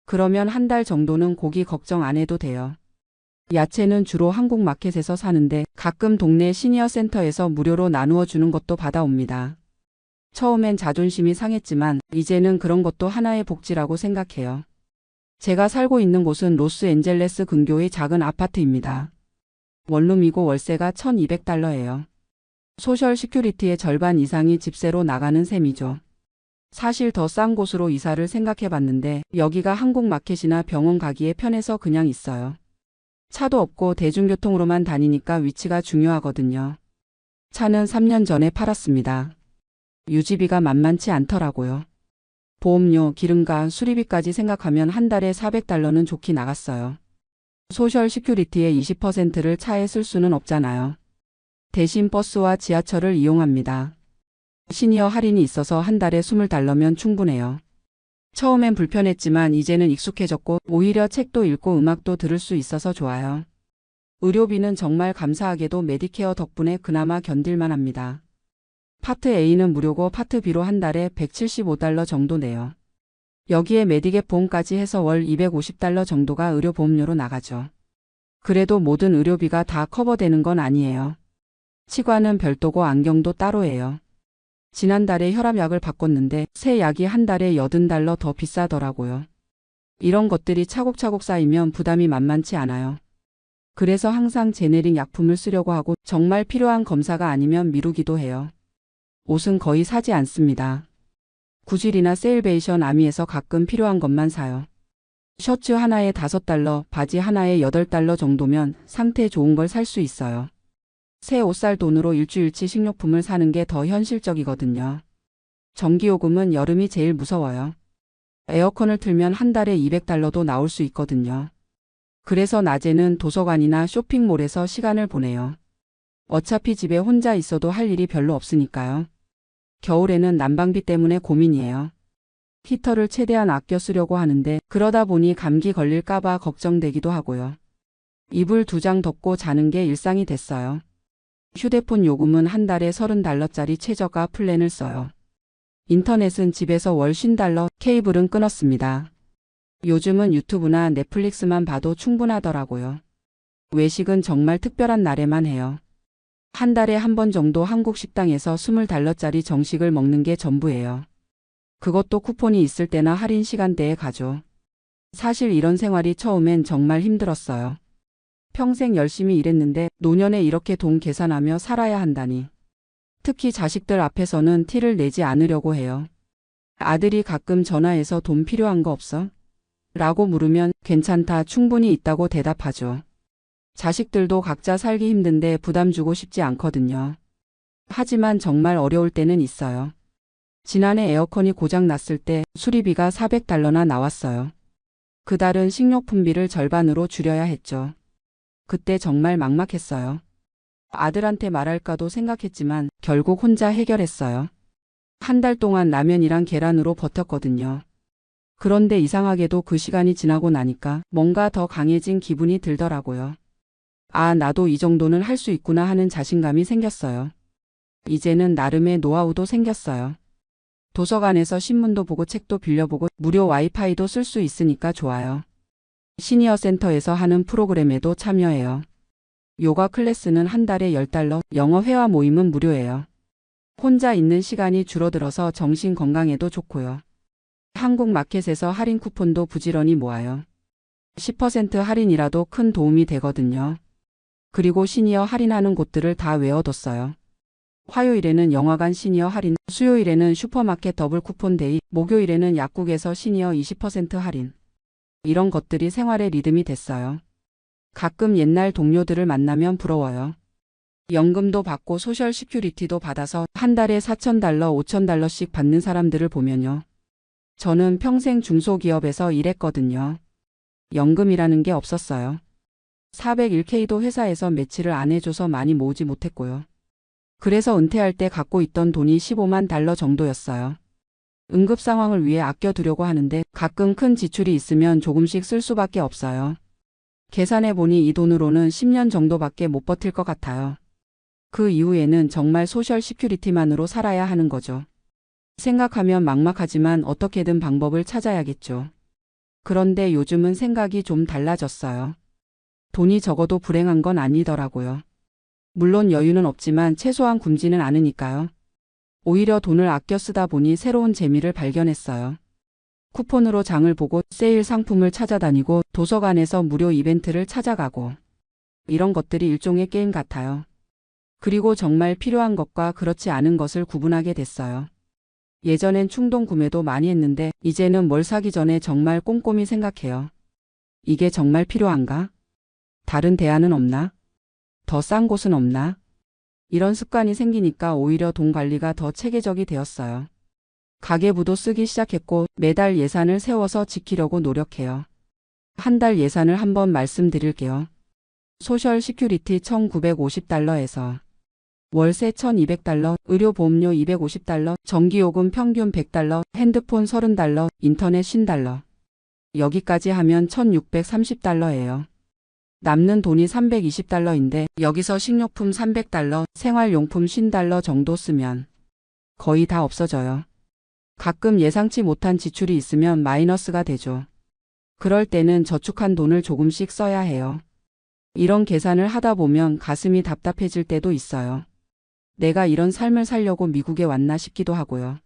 그러면 한 달 정도는 고기 걱정 안 해도 돼요. 야채는 주로 한국 마켓에서 사는데 가끔 동네 시니어 센터에서 무료로 나누어 주는 것도 받아옵니다. 처음엔 자존심이 상했지만 이제는 그런 것도 하나의 복지라고 생각해요. 제가 살고 있는 곳은 로스앤젤레스 근교의 작은 아파트입니다. 원룸이고 월세가 $1200예요. 소셜 시큐리티의 절반 이상이 집세로 나가는 셈이죠. 사실 더 싼 곳으로 이사를 생각해 봤는데 여기가 한국 마켓이나 병원 가기에 편해서 그냥 있어요. 차도 없고 대중교통으로만 다니니까 위치가 중요하거든요. 차는 3년 전에 팔았습니다. 유지비가 만만치 않더라고요. 보험료, 기름과 수리비까지 생각하면 한 달에 $400는 좋게 나갔어요. 소셜 시큐리티의 20%를 차에 쓸 수는 없잖아요. 대신 버스와 지하철을 이용합니다. 시니어 할인이 있어서 한 달에 $20면 충분해요. 처음엔 불편했지만 이제는 익숙해졌고 오히려 책도 읽고 음악도 들을 수 있어서 좋아요. 의료비는 정말 감사하게도 메디케어 덕분에 그나마 견딜만 합니다. 파트 A는 무료고 파트 B로 한 달에 $175 정도 내요. 여기에 메디갭 보험까지 해서 월 $250 정도가 의료보험료로 나가죠. 그래도 모든 의료비가 다 커버되는 건 아니에요. 치과는 별도고 안경도 따로예요. 지난달에 혈압약을 바꿨는데 새 약이 한 달에 $80 더 비싸더라고요. 이런 것들이 차곡차곡 쌓이면 부담이 만만치 않아요. 그래서 항상 제네릭 약품을 쓰려고 하고 정말 필요한 검사가 아니면 미루기도 해요. 옷은 거의 사지 않습니다. 구질이나 세일베이션 아미에서 가끔 필요한 것만 사요. 셔츠 하나에 $5, 바지 하나에 $8 정도면 상태 좋은 걸 살 수 있어요. 새 옷 살 돈으로 일주일치 식료품을 사는 게 더 현실적이거든요. 전기요금은 여름이 제일 무서워요. 에어컨을 틀면 한 달에 $200도 나올 수 있거든요. 그래서 낮에는 도서관이나 쇼핑몰에서 시간을 보내요. 어차피 집에 혼자 있어도 할 일이 별로 없으니까요. 겨울에는 난방비 때문에 고민이에요. 히터를 최대한 아껴 쓰려고 하는데 그러다 보니 감기 걸릴까봐 걱정되기도 하고요. 이불 2장 덮고 자는 게 일상이 됐어요. 휴대폰 요금은 한 달에 $30짜리 최저가 플랜을 써요. 인터넷은 집에서 월 $50, 케이블은 끊었습니다. 요즘은 유튜브나 넷플릭스만 봐도 충분하더라고요. 외식은 정말 특별한 날에만 해요. 한 달에 한 번 정도 한국 식당에서 $20짜리 정식을 먹는 게 전부예요. 그것도 쿠폰이 있을 때나 할인 시간대에 가죠. 사실 이런 생활이 처음엔 정말 힘들었어요. 평생 열심히 일했는데 노년에 이렇게 돈 계산하며 살아야 한다니. 특히 자식들 앞에서는 티를 내지 않으려고 해요. 아들이 가끔 전화해서 돈 필요한 거 없어? 라고 물으면 괜찮다, 충분히 있다고 대답하죠. 자식들도 각자 살기 힘든데 부담 주고 싶지 않거든요. 하지만 정말 어려울 때는 있어요. 지난해 에어컨이 고장 났을 때 수리비가 $400나 나왔어요. 그달은 식료품비를 절반으로 줄여야 했죠. 그때 정말 막막했어요. 아들한테 말할까도 생각했지만 결국 혼자 해결했어요. 한 달 동안 라면이랑 계란으로 버텼거든요. 그런데 이상하게도 그 시간이 지나고 나니까 뭔가 더 강해진 기분이 들더라고요. 아, 나도 이 정도는 할 수 있구나 하는 자신감이 생겼어요. 이제는 나름의 노하우도 생겼어요. 도서관에서 신문도 보고 책도 빌려보고 무료 와이파이도 쓸 수 있으니까 좋아요. 시니어 센터에서 하는 프로그램에도 참여해요. 요가 클래스는 한 달에 $10, 영어 회화 모임은 무료예요. 혼자 있는 시간이 줄어들어서 정신 건강에도 좋고요. 한국 마켓에서 할인 쿠폰도 부지런히 모아요. 10% 할인이라도 큰 도움이 되거든요. 그리고 시니어 할인하는 곳들을 다 외워뒀어요. 화요일에는 영화관 시니어 할인, 수요일에는 슈퍼마켓 더블 쿠폰 데이, 목요일에는 약국에서 시니어 20% 할인. 이런 것들이 생활의 리듬이 됐어요. 가끔 옛날 동료들을 만나면 부러워요. 연금도 받고 소셜 시큐리티도 받아서 한 달에 $4,000, $5,000씩 받는 사람들을 보면요. 저는 평생 중소기업에서 일했거든요. 연금이라는 게 없었어요. 401k도 회사에서 매치를 안 해줘서 많이 모으지 못했고요. 그래서 은퇴할 때 갖고 있던 돈이 $150,000 정도였어요. 응급 상황을 위해 아껴두려고 하는데 가끔 큰 지출이 있으면 조금씩 쓸 수밖에 없어요. 계산해보니 이 돈으로는 10년 정도밖에 못 버틸 것 같아요. 그 이후에는 정말 소셜 시큐리티만으로 살아야 하는 거죠. 생각하면 막막하지만 어떻게든 방법을 찾아야겠죠. 그런데 요즘은 생각이 좀 달라졌어요. 돈이 적어도 불행한 건 아니더라고요. 물론 여유는 없지만 최소한 굶지는 않으니까요. 오히려 돈을 아껴 쓰다 보니 새로운 재미를 발견했어요. 쿠폰으로 장을 보고 세일 상품을 찾아다니고 도서관에서 무료 이벤트를 찾아가고 이런 것들이 일종의 게임 같아요. 그리고 정말 필요한 것과 그렇지 않은 것을 구분하게 됐어요. 예전엔 충동 구매도 많이 했는데 이제는 뭘 사기 전에 정말 꼼꼼히 생각해요. 이게 정말 필요한가? 다른 대안은 없나? 더 싼 곳은 없나? 이런 습관이 생기니까 오히려 돈 관리가 더 체계적이 되었어요. 가계부도 쓰기 시작했고 매달 예산을 세워서 지키려고 노력해요. 한 달 예산을 한번 말씀드릴게요. 소셜 시큐리티 $1,950에서 월세 $1,200, 의료보험료 $250, 전기요금 평균 $100, 핸드폰 $30, 인터넷 $50. 여기까지 하면 $1,630예요. 남는 돈이 $320인데 여기서 식료품 $300, 생활용품 $50 정도 쓰면 거의 다 없어져요. 가끔 예상치 못한 지출이 있으면 마이너스가 되죠. 그럴 때는 저축한 돈을 조금씩 써야 해요. 이런 계산을 하다 보면 가슴이 답답해질 때도 있어요. 내가 이런 삶을 살려고 미국에 왔나 싶기도 하고요.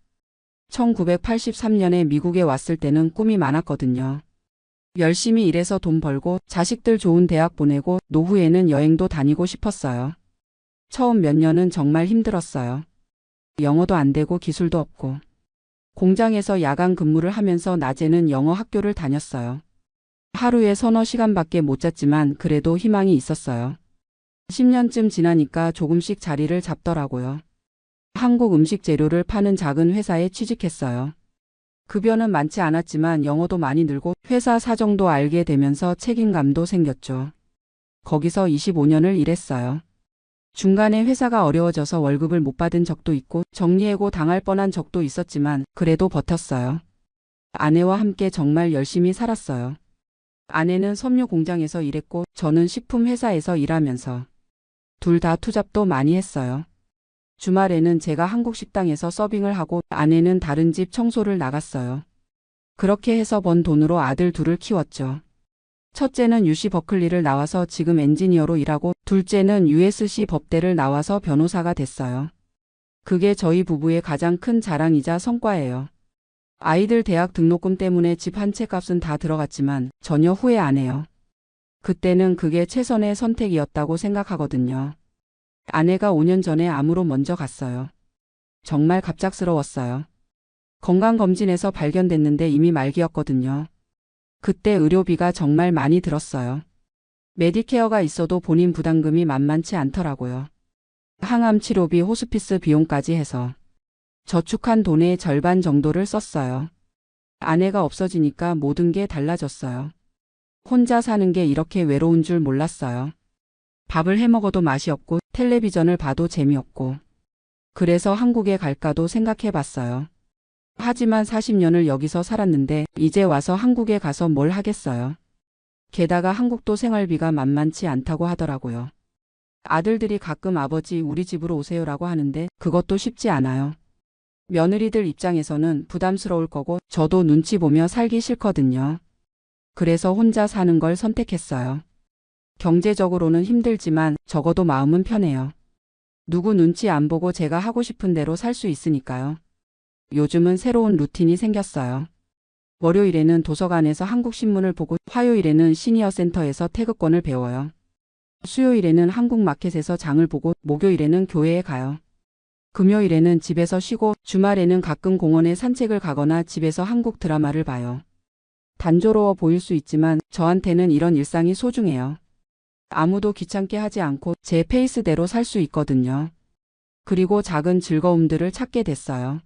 1983년에 미국에 왔을 때는 꿈이 많았거든요. 열심히 일해서 돈 벌고 자식들 좋은 대학 보내고 노후에는 여행도 다니고 싶었어요. 처음 몇 년은 정말 힘들었어요. 영어도 안 되고 기술도 없고. 공장에서 야간 근무를 하면서 낮에는 영어 학교를 다녔어요. 하루에 서너 시간밖에 못 잤지만 그래도 희망이 있었어요. 10년쯤 지나니까 조금씩 자리를 잡더라고요. 한국 음식 재료를 파는 작은 회사에 취직했어요. 급여는 많지 않았지만 영어도 많이 늘고 회사 사정도 알게 되면서 책임감도 생겼죠. 거기서 25년을 일했어요. 중간에 회사가 어려워져서 월급을 못 받은 적도 있고 정리해고 당할 뻔한 적도 있었지만 그래도 버텼어요. 아내와 함께 정말 열심히 살았어요. 아내는 섬유 공장에서 일했고 저는 식품 회사에서 일하면서 둘 다 투잡도 많이 했어요. 주말에는 제가 한국 식당에서 서빙을 하고 아내는 다른 집 청소를 나갔어요. 그렇게 해서 번 돈으로 아들 둘을 키웠죠. 첫째는 UC 버클리를 나와서 지금 엔지니어로 일하고 둘째는 USC 법대를 나와서 변호사가 됐어요. 그게 저희 부부의 가장 큰 자랑이자 성과예요. 아이들 대학 등록금 때문에 집 한 채 값은 다 들어갔지만 전혀 후회 안 해요. 그때는 그게 최선의 선택이었다고 생각하거든요. 아내가 5년 전에 암으로 먼저 갔어요. 정말 갑작스러웠어요. 건강검진에서 발견됐는데 이미 말기였거든요. 그때 의료비가 정말 많이 들었어요. 메디케어가 있어도 본인 부담금이 만만치 않더라고요. 항암 치료비, 호스피스 비용까지 해서 저축한 돈의 절반 정도를 썼어요. 아내가 없어지니까 모든 게 달라졌어요. 혼자 사는 게 이렇게 외로운 줄 몰랐어요. 밥을 해 먹어도 맛이 없고 텔레비전을 봐도 재미없고 그래서 한국에 갈까도 생각해 봤어요. 하지만 40년을 여기서 살았는데 이제 와서 한국에 가서 뭘 하겠어요. 게다가 한국도 생활비가 만만치 않다고 하더라고요. 아들들이 가끔 아버지 우리 집으로 오세요라고 하는데 그것도 쉽지 않아요. 며느리들 입장에서는 부담스러울 거고 저도 눈치 보며 살기 싫거든요. 그래서 혼자 사는 걸 선택했어요. 경제적으로는 힘들지만 적어도 마음은 편해요. 누구 눈치 안 보고 제가 하고 싶은 대로 살 수 있으니까요. 요즘은 새로운 루틴이 생겼어요. 월요일에는 도서관에서 한국신문을 보고 화요일에는 시니어센터에서 태극권을 배워요. 수요일에는 한국마켓에서 장을 보고 목요일에는 교회에 가요. 금요일에는 집에서 쉬고 주말에는 가끔 공원에 산책을 가거나 집에서 한국 드라마를 봐요. 단조로워 보일 수 있지만 저한테는 이런 일상이 소중해요. 아무도 귀찮게 하지 않고 제 페이스대로 살 수 있거든요. 그리고 작은 즐거움들을 찾게 됐어요.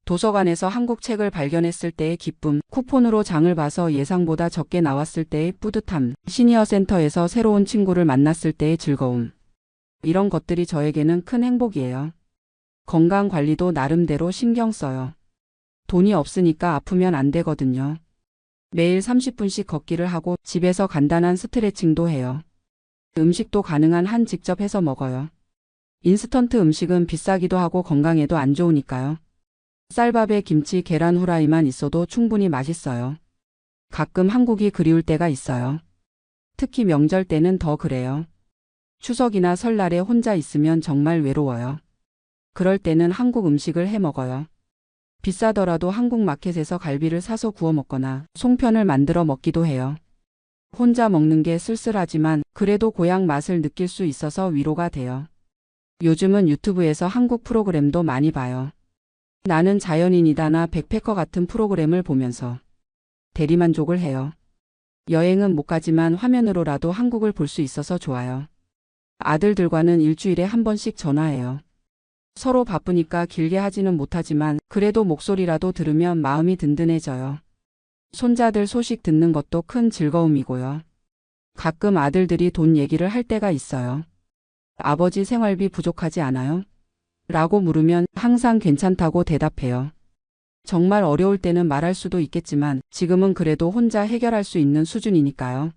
도서관에서 한국 책을 발견했을 때의 기쁨, 쿠폰으로 장을 봐서 예상보다 적게 나왔을 때의 뿌듯함, 시니어센터에서 새로운 친구를 만났을 때의 즐거움. 이런 것들이 저에게는 큰 행복이에요. 건강 관리도 나름대로 신경 써요. 돈이 없으니까 아프면 안 되거든요. 매일 30분씩 걷기를 하고 집에서 간단한 스트레칭도 해요. 음식도 가능한 한 직접 해서 먹어요. 인스턴트 음식은 비싸기도 하고 건강에도 안 좋으니까요. 쌀밥에 김치, 계란 후라이만 있어도 충분히 맛있어요. 가끔 한국이 그리울 때가 있어요. 특히 명절 때는 더 그래요. 추석이나 설날에 혼자 있으면 정말 외로워요. 그럴 때는 한국 음식을 해 먹어요. 비싸더라도 한국 마켓에서 갈비를 사서 구워 먹거나 송편을 만들어 먹기도 해요. 혼자 먹는 게 쓸쓸하지만 그래도 고향 맛을 느낄 수 있어서 위로가 돼요. 요즘은 유튜브에서 한국 프로그램도 많이 봐요. 나는 자연인이다나 백패커 같은 프로그램을 보면서 대리만족을 해요. 여행은 못 가지만 화면으로라도 한국을 볼 수 있어서 좋아요. 아들들과는 일주일에 한 번씩 전화해요. 서로 바쁘니까 길게 하지는 못하지만 그래도 목소리라도 들으면 마음이 든든해져요. 손자들 소식 듣는 것도 큰 즐거움이고요. 가끔 아들들이 돈 얘기를 할 때가 있어요. 아버지 생활비 부족하지 않아요? 라고 물으면 항상 괜찮다고 대답해요. 정말 어려울 때는 말할 수도 있겠지만 지금은 그래도 혼자 해결할 수 있는 수준이니까요.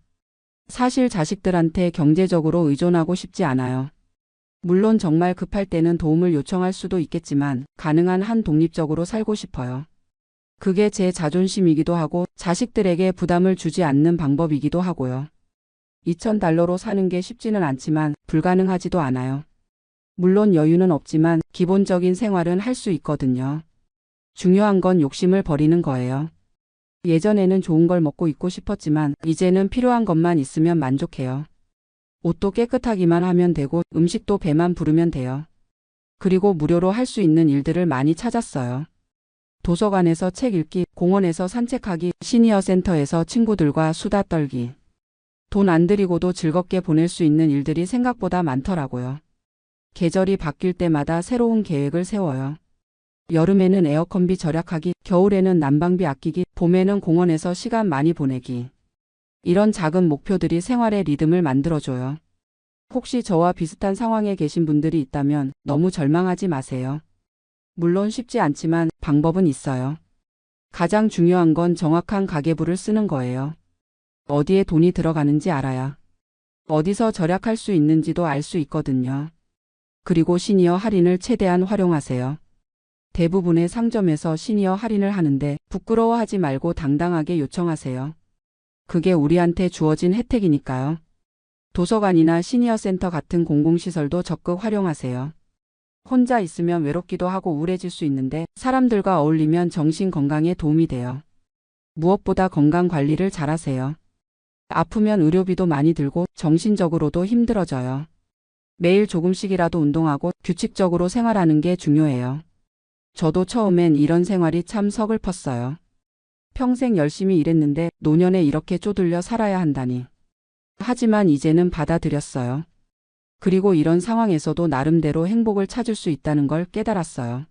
사실 자식들한테 경제적으로 의존하고 싶지 않아요. 물론 정말 급할 때는 도움을 요청할 수도 있겠지만 가능한 한 독립적으로 살고 싶어요. 그게 제 자존심이기도 하고 자식들에게 부담을 주지 않는 방법이기도 하고요. $2,000로 사는 게 쉽지는 않지만 불가능하지도 않아요. 물론 여유는 없지만 기본적인 생활은 할 수 있거든요. 중요한 건 욕심을 버리는 거예요. 예전에는 좋은 걸 먹고 있고 싶었지만 이제는 필요한 것만 있으면 만족해요. 옷도 깨끗하기만 하면 되고 음식도 배만 부르면 돼요. 그리고 무료로 할 수 있는 일들을 많이 찾았어요. 도서관에서 책 읽기, 공원에서 산책하기, 시니어 센터에서 친구들과 수다 떨기. 돈 안 들이고도 즐겁게 보낼 수 있는 일들이 생각보다 많더라고요. 계절이 바뀔 때마다 새로운 계획을 세워요. 여름에는 에어컨비 절약하기, 겨울에는 난방비 아끼기, 봄에는 공원에서 시간 많이 보내기. 이런 작은 목표들이 생활의 리듬을 만들어줘요. 혹시 저와 비슷한 상황에 계신 분들이 있다면 너무 절망하지 마세요. 물론 쉽지 않지만 방법은 있어요. 가장 중요한 건 정확한 가계부를 쓰는 거예요. 어디에 돈이 들어가는지 알아야 어디서 절약할 수 있는지도 알 수 있거든요. 그리고 시니어 할인을 최대한 활용하세요. 대부분의 상점에서 시니어 할인을 하는데 부끄러워하지 말고 당당하게 요청하세요. 그게 우리한테 주어진 혜택이니까요. 도서관이나 시니어 센터 같은 공공시설도 적극 활용하세요. 혼자 있으면 외롭기도 하고 우울해질 수 있는데 사람들과 어울리면 정신 건강에 도움이 돼요. 무엇보다 건강 관리를 잘하세요. 아프면 의료비도 많이 들고 정신적으로도 힘들어져요. 매일 조금씩이라도 운동하고 규칙적으로 생활하는 게 중요해요. 저도 처음엔 이런 생활이 참 서글펐어요. 평생 열심히 일했는데 노년에 이렇게 쪼들려 살아야 한다니. 하지만 이제는 받아들였어요. 그리고 이런 상황에서도 나름대로 행복을 찾을 수 있다는 걸 깨달았어요.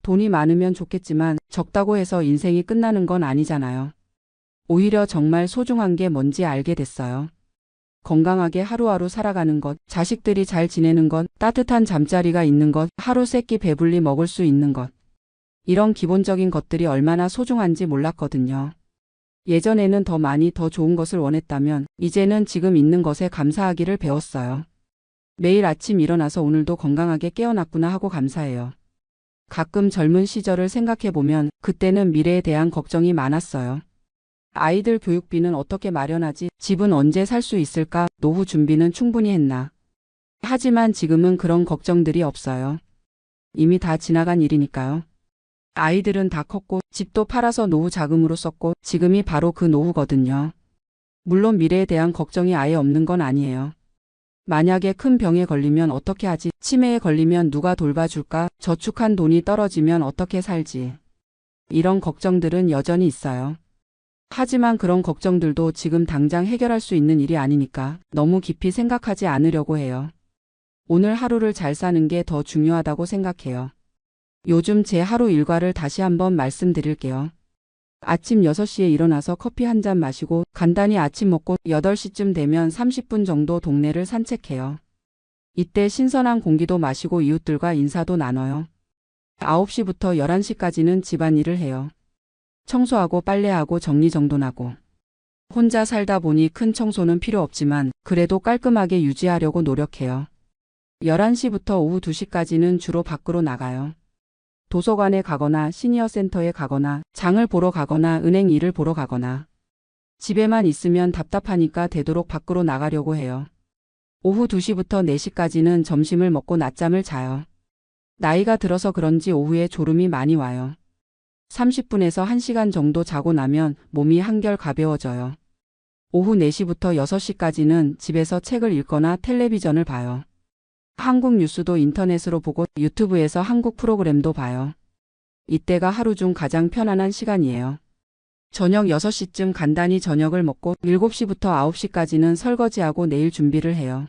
돈이 많으면 좋겠지만 적다고 해서 인생이 끝나는 건 아니잖아요. 오히려 정말 소중한 게 뭔지 알게 됐어요. 건강하게 하루하루 살아가는 것, 자식들이 잘 지내는 것, 따뜻한 잠자리가 있는 것, 하루 세끼 배불리 먹을 수 있는 것. 이런 기본적인 것들이 얼마나 소중한지 몰랐거든요. 예전에는 더 많이 더 좋은 것을 원했다면 이제는 지금 있는 것에 감사하기를 배웠어요. 매일 아침 일어나서 오늘도 건강하게 깨어났구나 하고 감사해요. 가끔 젊은 시절을 생각해보면 그때는 미래에 대한 걱정이 많았어요. 아이들 교육비는 어떻게 마련하지? 집은 언제 살 수 있을까? 노후 준비는 충분히 했나? 하지만 지금은 그런 걱정들이 없어요. 이미 다 지나간 일이니까요. 아이들은 다 컸고 집도 팔아서 노후 자금으로 썼고 지금이 바로 그 노후거든요. 물론 미래에 대한 걱정이 아예 없는 건 아니에요. 만약에 큰 병에 걸리면 어떻게 하지? 치매에 걸리면 누가 돌봐줄까? 저축한 돈이 떨어지면 어떻게 살지? 이런 걱정들은 여전히 있어요. 하지만 그런 걱정들도 지금 당장 해결할 수 있는 일이 아니니까 너무 깊이 생각하지 않으려고 해요. 오늘 하루를 잘 사는 게 더 중요하다고 생각해요. 요즘 제 하루 일과를 다시 한번 말씀드릴게요. 아침 6시에 일어나서 커피 한 잔 마시고 간단히 아침 먹고 8시쯤 되면 30분 정도 동네를 산책해요. 이때 신선한 공기도 마시고 이웃들과 인사도 나눠요. 9시부터 11시까지는 집안일을 해요. 청소하고 빨래하고 정리정돈하고. 혼자 살다 보니 큰 청소는 필요 없지만 그래도 깔끔하게 유지하려고 노력해요. 11시부터 오후 2시까지는 주로 밖으로 나가요. 도서관에 가거나 시니어 센터에 가거나 장을 보러 가거나 은행 일을 보러 가거나. 집에만 있으면 답답하니까 되도록 밖으로 나가려고 해요. 오후 2시부터 4시까지는 점심을 먹고 낮잠을 자요. 나이가 들어서 그런지 오후에 졸음이 많이 와요. 30분에서 1시간 정도 자고 나면 몸이 한결 가벼워져요. 오후 4시부터 6시까지는 집에서 책을 읽거나 텔레비전을 봐요. 한국 뉴스도 인터넷으로 보고 유튜브에서 한국 프로그램도 봐요. 이때가 하루 중 가장 편안한 시간이에요. 저녁 6시쯤 간단히 저녁을 먹고 7시부터 9시까지는 설거지하고 내일 준비를 해요.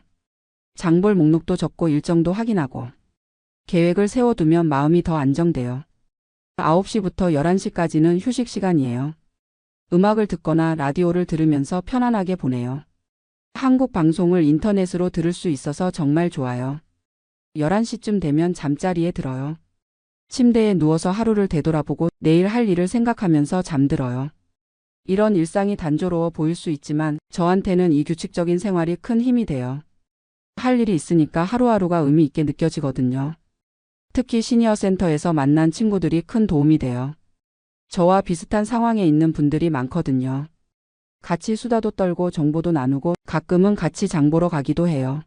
장볼 목록도 적고 일정도 확인하고. 계획을 세워두면 마음이 더 안정돼요. 9시부터 11시까지는 휴식 시간이에요. 음악을 듣거나 라디오를 들으면서 편안하게 보내요. 한국 방송을 인터넷으로 들을 수 있어서 정말 좋아요. 11시쯤 되면 잠자리에 들어요. 침대에 누워서 하루를 되돌아보고 내일 할 일을 생각하면서 잠들어요. 이런 일상이 단조로워 보일 수 있지만 저한테는 이 규칙적인 생활이 큰 힘이 돼요. 할 일이 있으니까 하루하루가 의미 있게 느껴지거든요. 특히 시니어 센터에서 만난 친구들이 큰 도움이 돼요. 저와 비슷한 상황에 있는 분들이 많거든요. 같이 수다도 떨고 정보도 나누고 가끔은 같이 장 보러 가기도 해요.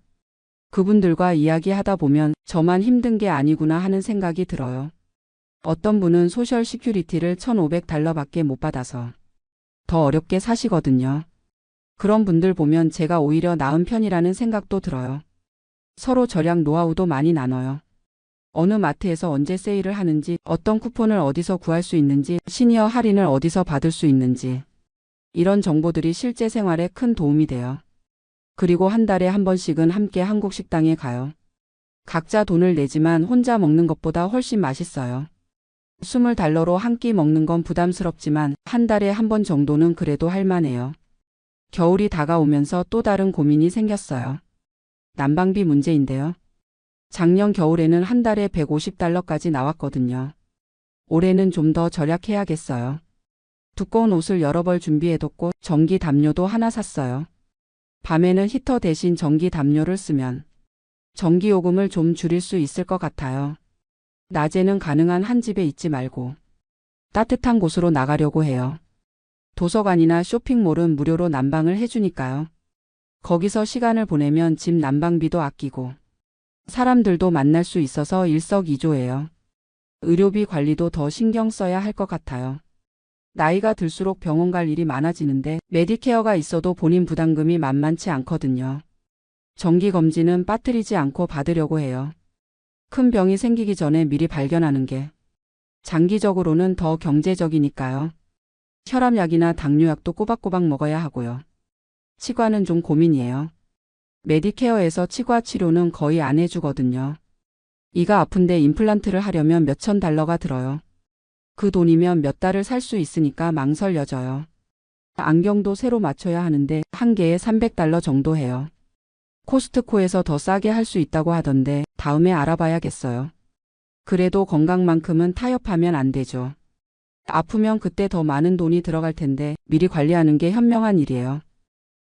그분들과 이야기하다 보면 저만 힘든 게 아니구나 하는 생각이 들어요. 어떤 분은 소셜 시큐리티를 $1,500밖에 못 받아서 더 어렵게 사시거든요. 그런 분들 보면 제가 오히려 나은 편이라는 생각도 들어요. 서로 절약 노하우도 많이 나눠요. 어느 마트에서 언제 세일을 하는지, 어떤 쿠폰을 어디서 구할 수 있는지, 시니어 할인을 어디서 받을 수 있는지. 이런 정보들이 실제 생활에 큰 도움이 돼요. 그리고 한 달에 한 번씩은 함께 한국 식당에 가요. 각자 돈을 내지만 혼자 먹는 것보다 훨씬 맛있어요. $20로 한 끼 먹는 건 부담스럽지만 한 달에 한 번 정도는 그래도 할만해요. 겨울이 다가오면서 또 다른 고민이 생겼어요. 난방비 문제인데요. 작년 겨울에는 한 달에 $150까지 나왔거든요. 올해는 좀 더 절약해야겠어요. 두꺼운 옷을 여러 벌 준비해뒀고 전기 담요도 하나 샀어요. 밤에는 히터 대신 전기 담요를 쓰면 전기요금을 좀 줄일 수 있을 것 같아요. 낮에는 가능한 한 집에 있지 말고 따뜻한 곳으로 나가려고 해요. 도서관이나 쇼핑몰은 무료로 난방을 해주니까요. 거기서 시간을 보내면 집 난방비도 아끼고 사람들도 만날 수 있어서 일석이조예요. 의료비 관리도 더 신경 써야 할 것 같아요. 나이가 들수록 병원 갈 일이 많아지는데 메디케어가 있어도 본인 부담금이 만만치 않거든요. 정기검진은 빠뜨리지 않고 받으려고 해요. 큰 병이 생기기 전에 미리 발견하는 게 장기적으로는 더 경제적이니까요. 혈압약이나 당뇨약도 꼬박꼬박 먹어야 하고요. 치과는 좀 고민이에요. 메디케어에서 치과 치료는 거의 안 해주거든요. 이가 아픈데 임플란트를 하려면 몇천 달러가 들어요. 그 돈이면 몇 달을 살 수 있으니까 망설여져요. 안경도 새로 맞춰야 하는데 한 개에 300달러 정도 해요. 코스트코에서 더 싸게 할 수 있다고 하던데 다음에 알아봐야겠어요. 그래도 건강만큼은 타협하면 안 되죠. 아프면 그때 더 많은 돈이 들어갈 텐데 미리 관리하는 게 현명한 일이에요.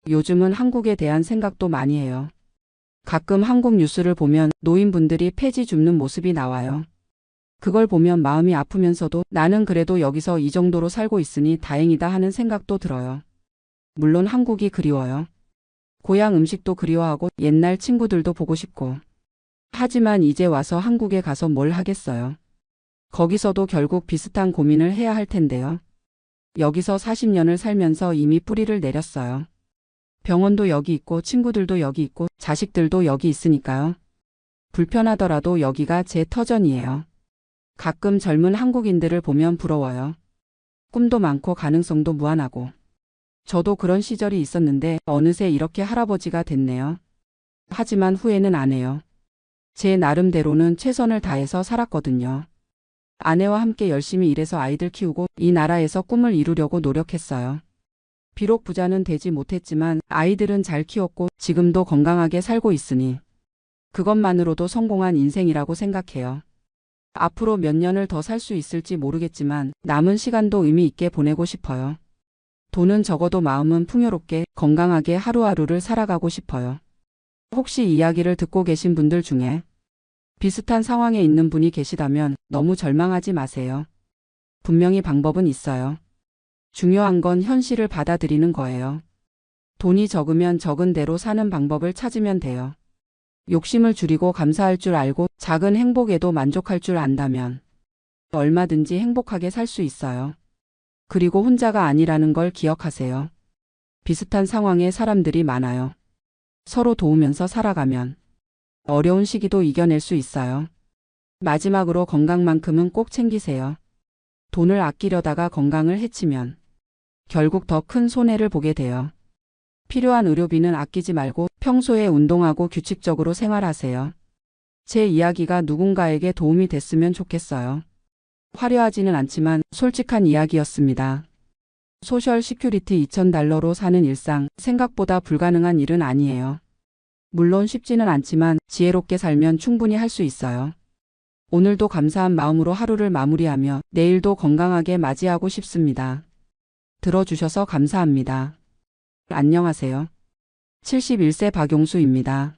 요즘은 한국에 대한 생각도 많이 해요. 가끔 한국 뉴스를 보면 노인분들이 폐지 줍는 모습이 나와요. 그걸 보면 마음이 아프면서도 나는 그래도 여기서 이 정도로 살고 있으니 다행이다 하는 생각도 들어요. 물론 한국이 그리워요. 고향 음식도 그리워하고 옛날 친구들도 보고 싶고. 하지만 이제 와서 한국에 가서 뭘 하겠어요. 거기서도 결국 비슷한 고민을 해야 할 텐데요. 여기서 40년을 살면서 이미 뿌리를 내렸어요. 병원도 여기 있고 친구들도 여기 있고 자식들도 여기 있으니까요. 불편하더라도 여기가 제 터전이에요. 가끔 젊은 한국인들을 보면 부러워요. 꿈도 많고 가능성도 무한하고. 저도 그런 시절이 있었는데 어느새 이렇게 할아버지가 됐네요. 하지만 후회는 안 해요. 제 나름대로는 최선을 다해서 살았거든요. 아내와 함께 열심히 일해서 아이들 키우고 이 나라에서 꿈을 이루려고 노력했어요. 비록 부자는 되지 못했지만 아이들은 잘 키웠고 지금도 건강하게 살고 있으니 그것만으로도 성공한 인생이라고 생각해요. 앞으로 몇 년을 더 살 수 있을지 모르겠지만 남은 시간도 의미 있게 보내고 싶어요. 돈은 적어도 마음은 풍요롭게 건강하게 하루하루를 살아가고 싶어요. 혹시 이야기를 듣고 계신 분들 중에 비슷한 상황에 있는 분이 계시다면 너무 절망하지 마세요. 분명히 방법은 있어요. 중요한 건 현실을 받아들이는 거예요. 돈이 적으면 적은 대로 사는 방법을 찾으면 돼요. 욕심을 줄이고 감사할 줄 알고 작은 행복에도 만족할 줄 안다면 얼마든지 행복하게 살 수 있어요. 그리고 혼자가 아니라는 걸 기억하세요. 비슷한 상황의 사람들이 많아요. 서로 도우면서 살아가면 어려운 시기도 이겨낼 수 있어요. 마지막으로 건강만큼은 꼭 챙기세요. 돈을 아끼려다가 건강을 해치면 결국 더 큰 손해를 보게 돼요. 필요한 의료비는 아끼지 말고 평소에 운동하고 규칙적으로 생활하세요. 제 이야기가 누군가에게 도움이 됐으면 좋겠어요. 화려하지는 않지만 솔직한 이야기였습니다. 소셜 시큐리티 2,000달러로 사는 일상, 생각보다 불가능한 일은 아니에요. 물론 쉽지는 않지만 지혜롭게 살면 충분히 할 수 있어요. 오늘도 감사한 마음으로 하루를 마무리하며 내일도 건강하게 맞이하고 싶습니다. 들어주셔서 감사합니다. 안녕하세요. 71세 박용수입니다.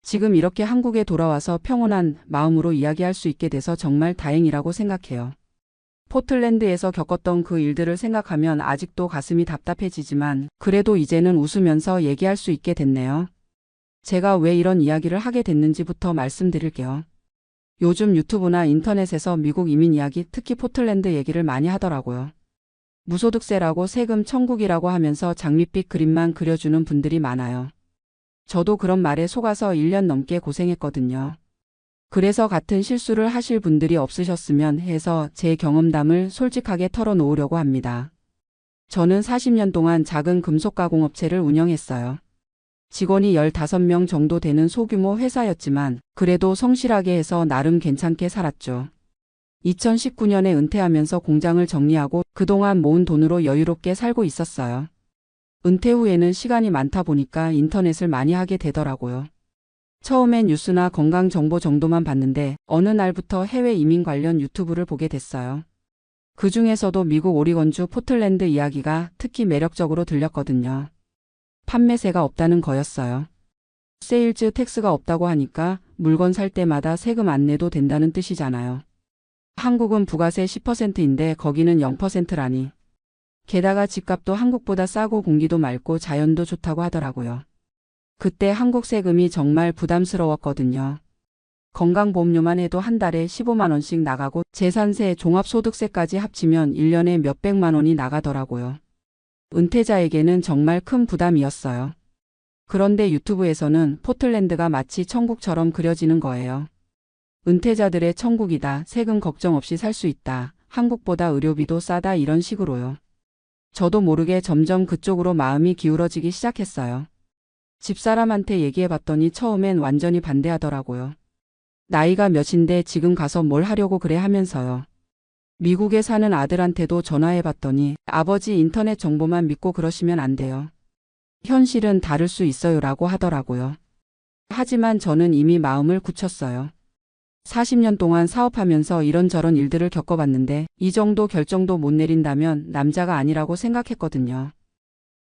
지금 이렇게 한국에 돌아와서 평온한 마음으로 이야기할 수 있게 돼서 정말 다행이라고 생각해요. 포틀랜드에서 겪었던 그 일들을 생각하면 아직도 가슴이 답답해지지만 그래도 이제는 웃으면서 얘기할 수 있게 됐네요. 제가 왜 이런 이야기를 하게 됐는지부터 말씀드릴게요. 요즘 유튜브나 인터넷에서 미국 이민 이야기, 특히 포틀랜드 얘기를 많이 하더라고요. 무소득세라고 세금 천국이라고 하면서 장밋빛 그림만 그려주는 분들이 많아요. 저도 그런 말에 속아서 1년 넘게 고생했거든요. 그래서 같은 실수를 하실 분들이 없으셨으면 해서 제 경험담을 솔직하게 털어놓으려고 합니다. 저는 40년 동안 작은 금속가공업체를 운영했어요. 직원이 15명 정도 되는 소규모 회사였지만 그래도 성실하게 해서 나름 괜찮게 살았죠. 2019년에 은퇴하면서 공장을 정리하고 그동안 모은 돈으로 여유롭게 살고 있었어요. 은퇴 후에는 시간이 많다 보니까 인터넷을 많이 하게 되더라고요. 처음엔 뉴스나 건강 정보 정도만 봤는데 어느 날부터 해외 이민 관련 유튜브를 보게 됐어요. 그 중에서도 미국 오리건주 포틀랜드 이야기가 특히 매력적으로 들렸거든요. 판매세가 없다는 거였어요. 세일즈 텍스가 없다고 하니까 물건 살 때마다 세금 안 내도 된다는 뜻이잖아요. 한국은 부가세 10%인데 거기는 0%라니. 게다가 집값도 한국보다 싸고 공기도 맑고 자연도 좋다고 하더라고요. 그때 한국 세금이 정말 부담스러웠거든요. 건강보험료만 해도 한 달에 15만 원씩 나가고 재산세, 종합소득세까지 합치면 1년에 몇백만 원이 나가더라고요. 은퇴자에게는 정말 큰 부담이었어요. 그런데 유튜브에서는 포틀랜드가 마치 천국처럼 그려지는 거예요. 은퇴자들의 천국이다. 세금 걱정 없이 살 수 있다. 한국보다 의료비도 싸다. 이런 식으로요. 저도 모르게 점점 그쪽으로 마음이 기울어지기 시작했어요. 집사람한테 얘기해봤더니 처음엔 완전히 반대하더라고요. 나이가 몇인데 지금 가서 뭘 하려고 그래 하면서요. 미국에 사는 아들한테도 전화해봤더니 아버지 인터넷 정보만 믿고 그러시면 안 돼요. 현실은 다를 수 있어요 라고 하더라고요. 하지만 저는 이미 마음을 굳혔어요. 40년 동안 사업하면서 이런저런 일들을 겪어봤는데 이 정도 결정도 못 내린다면 남자가 아니라고 생각했거든요.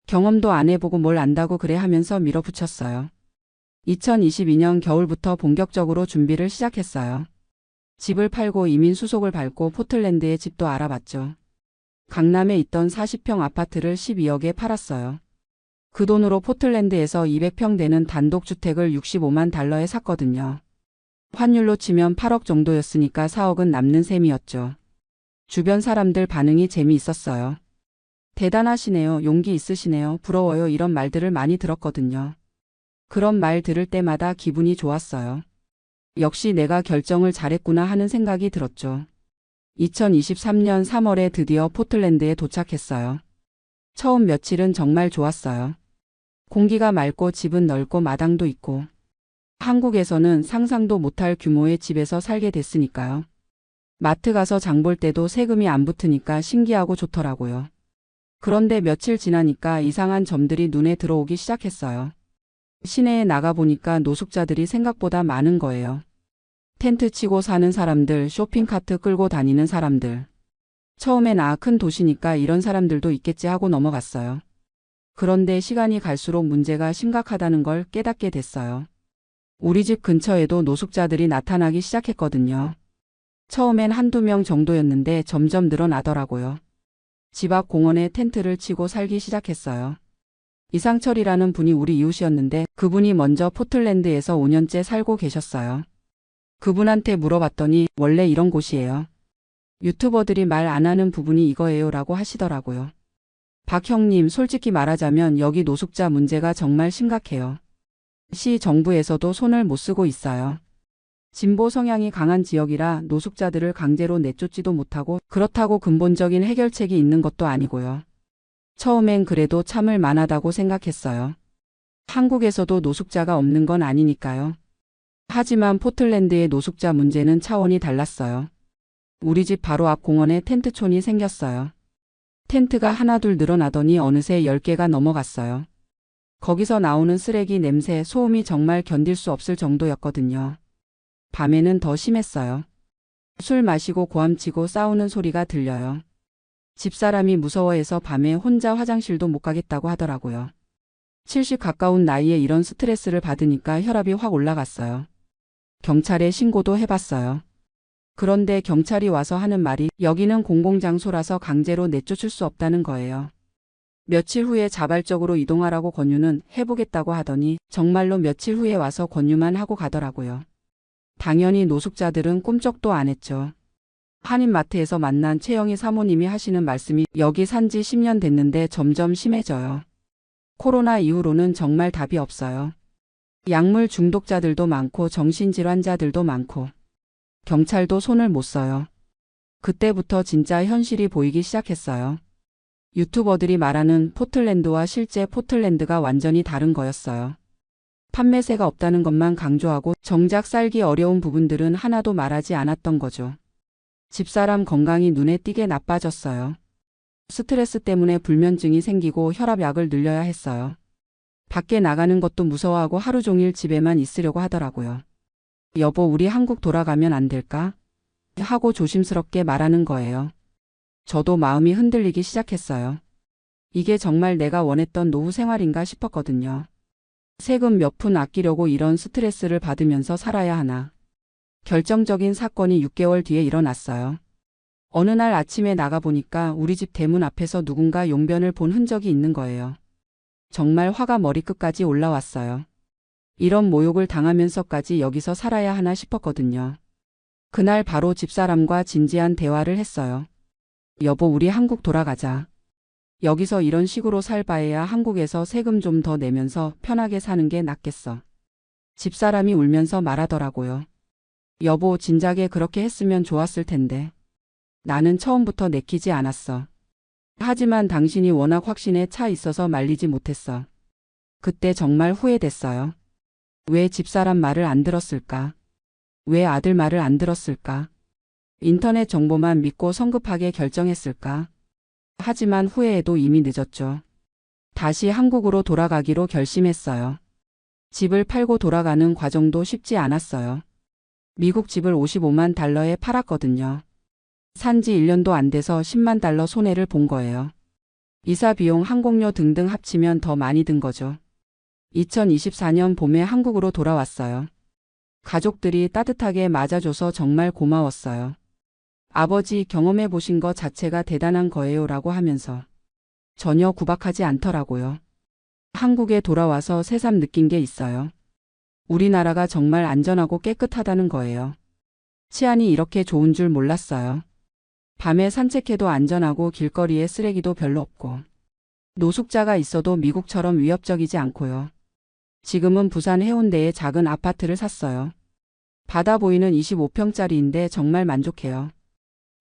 경험도 안 해보고 뭘 안다고 그래 하면서 밀어붙였어요. 2022년 겨울부터 본격적으로 준비를 시작했어요. 집을 팔고 이민 수속을 밟고 포틀랜드에 집도 알아봤죠. 강남에 있던 40평 아파트를 12억에 팔았어요. 그 돈으로 포틀랜드에서 200평 되는 단독주택을 65만 달러에 샀거든요. 환율로 치면 8억 정도였으니까 4억은 남는 셈이었죠. 주변 사람들 반응이 재미있었어요. 대단하시네요. 용기 있으시네요. 부러워요. 이런 말들을 많이 들었거든요. 그런 말 들을 때마다 기분이 좋았어요. 역시 내가 결정을 잘했구나 하는 생각이 들었죠. 2023년 3월에 드디어 포틀랜드에 도착했어요. 처음 며칠은 정말 좋았어요. 공기가 맑고 집은 넓고 마당도 있고. 한국에서는 상상도 못할 규모의 집에서 살게 됐으니까요. 마트 가서 장볼 때도 세금이 안 붙으니까 신기하고 좋더라고요. 그런데 며칠 지나니까 이상한 점들이 눈에 들어오기 시작했어요. 시내에 나가보니까 노숙자들이 생각보다 많은 거예요. 텐트 치고 사는 사람들, 쇼핑카트 끌고 다니는 사람들. 처음엔 큰 도시니까 이런 사람들도 있겠지 하고 넘어갔어요. 그런데 시간이 갈수록 문제가 심각하다는 걸 깨닫게 됐어요. 우리 집 근처에도 노숙자들이 나타나기 시작했거든요. 처음엔 한두 명 정도였는데 점점 늘어나더라고요. 집 앞 공원에 텐트를 치고 살기 시작했어요. 이상철이라는 분이 우리 이웃이었는데 그분이 먼저 포틀랜드에서 5년째 살고 계셨어요. 그분한테 물어봤더니 원래 이런 곳이에요. 유튜버들이 말 안 하는 부분이 이거예요 라고 하시더라고요. 박 형님, 솔직히 말하자면 여기 노숙자 문제가 정말 심각해요. 시 정부에서도 손을 못 쓰고 있어요. 진보 성향이 강한 지역이라 노숙자들을 강제로 내쫓지도 못하고 그렇다고 근본적인 해결책이 있는 것도 아니고요. 처음엔 그래도 참을 만하다고 생각했어요. 한국에서도 노숙자가 없는 건 아니니까요. 하지만 포틀랜드의 노숙자 문제는 차원이 달랐어요. 우리 집 바로 앞 공원에 텐트촌이 생겼어요. 텐트가 하나둘 늘어나더니 어느새 10개가 넘어갔어요. 거기서 나오는 쓰레기 냄새, 소음이 정말 견딜 수 없을 정도였거든요. 밤에는 더 심했어요. 술 마시고 고함치고 싸우는 소리가 들려요. 집사람이 무서워해서 밤에 혼자 화장실도 못 가겠다고 하더라고요. 70 가까운 나이에 이런 스트레스를 받으니까 혈압이 확 올라갔어요. 경찰에 신고도 해봤어요. 그런데 경찰이 와서 하는 말이 여기는 공공장소라서 강제로 내쫓을 수 없다는 거예요. 며칠 후에 자발적으로 이동하라고 권유는 해보겠다고 하더니 정말로 며칠 후에 와서 권유만 하고 가더라고요. 당연히 노숙자들은 꿈쩍도 안 했죠. 한인마트에서 만난 최영희 사모님이 하시는 말씀이 여기 산지 10년 됐는데 점점 심해져요. 코로나 이후로는 정말 답이 없어요. 약물 중독자들도 많고 정신질환자들도 많고 경찰도 손을 못 써요. 그때부터 진짜 현실이 보이기 시작했어요. 유튜버들이 말하는 포틀랜드와 실제 포틀랜드가 완전히 다른 거였어요. 판매세가 없다는 것만 강조하고 정작 살기 어려운 부분들은 하나도 말하지 않았던 거죠. 집사람 건강이 눈에 띄게 나빠졌어요. 스트레스 때문에 불면증이 생기고 혈압약을 늘려야 했어요. 밖에 나가는 것도 무서워하고 하루 종일 집에만 있으려고 하더라고요. 여보, 우리 한국 돌아가면 안 될까? 하고 조심스럽게 말하는 거예요. 저도 마음이 흔들리기 시작했어요. 이게 정말 내가 원했던 노후 생활인가 싶었거든요. 세금 몇 푼 아끼려고 이런 스트레스를 받으면서 살아야 하나. 결정적인 사건이 6개월 뒤에 일어났어요. 어느 날 아침에 나가보니까 우리 집 대문 앞에서 누군가 용변을 본 흔적이 있는 거예요. 정말 화가 머리끝까지 올라왔어요. 이런 모욕을 당하면서까지 여기서 살아야 하나 싶었거든요. 그날 바로 집사람과 진지한 대화를 했어요. 여보, 우리 한국 돌아가자. 여기서 이런 식으로 살 바에야 한국에서 세금 좀 더 내면서 편하게 사는 게 낫겠어. 집사람이 울면서 말하더라고요. 여보, 진작에 그렇게 했으면 좋았을 텐데. 나는 처음부터 내키지 않았어. 하지만 당신이 워낙 확신에 차 있어서 말리지 못했어. 그때 정말 후회됐어요. 왜 집사람 말을 안 들었을까? 왜 아들 말을 안 들었을까? 인터넷 정보만 믿고 성급하게 결정했을까? 하지만 후회해도 이미 늦었죠. 다시 한국으로 돌아가기로 결심했어요. 집을 팔고 돌아가는 과정도 쉽지 않았어요. 미국 집을 55만 달러에 팔았거든요. 산지 1년도 안 돼서 10만 달러 손해를 본 거예요. 이사 비용, 항공료 등등 합치면 더 많이 든 거죠. 2024년 봄에 한국으로 돌아왔어요. 가족들이 따뜻하게 맞아줘서 정말 고마웠어요. 아버지, 경험해 보신 것 자체가 대단한 거예요 라고 하면서 전혀 구박하지 않더라고요. 한국에 돌아와서 새삼 느낀 게 있어요. 우리나라가 정말 안전하고 깨끗하다는 거예요. 치안이 이렇게 좋은 줄 몰랐어요. 밤에 산책해도 안전하고 길거리에 쓰레기도 별로 없고 노숙자가 있어도 미국처럼 위협적이지 않고요. 지금은 부산 해운대에 작은 아파트를 샀어요. 바다 보이는 25평짜리인데 정말 만족해요.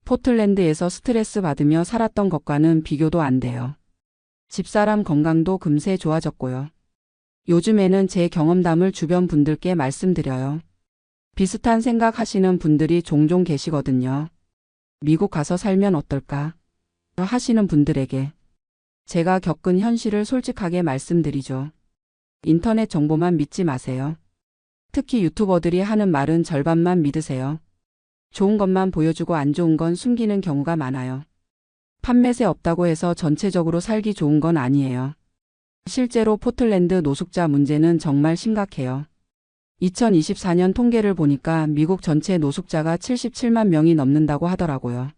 포틀랜드에서 스트레스 받으며 살았던 것과는 비교도 안 돼요. 집사람 건강도 금세 좋아졌고요. 요즘에는 제 경험담을 주변 분들께 말씀드려요. 비슷한 생각 하시는 분들이 종종 계시거든요. 미국 가서 살면 어떨까? 하시는 분들에게 제가 겪은 현실을 솔직하게 말씀드리죠. 인터넷 정보만 믿지 마세요. 특히 유튜버들이 하는 말은 절반만 믿으세요. 좋은 것만 보여주고 안 좋은 건 숨기는 경우가 많아요. 판매세 없다고 해서 전체적으로 살기 좋은 건 아니에요. 실제로 포틀랜드 노숙자 문제는 정말 심각해요. 2024년 통계를 보니까 미국 전체 노숙자가 77만 명이 넘는다고 하더라고요.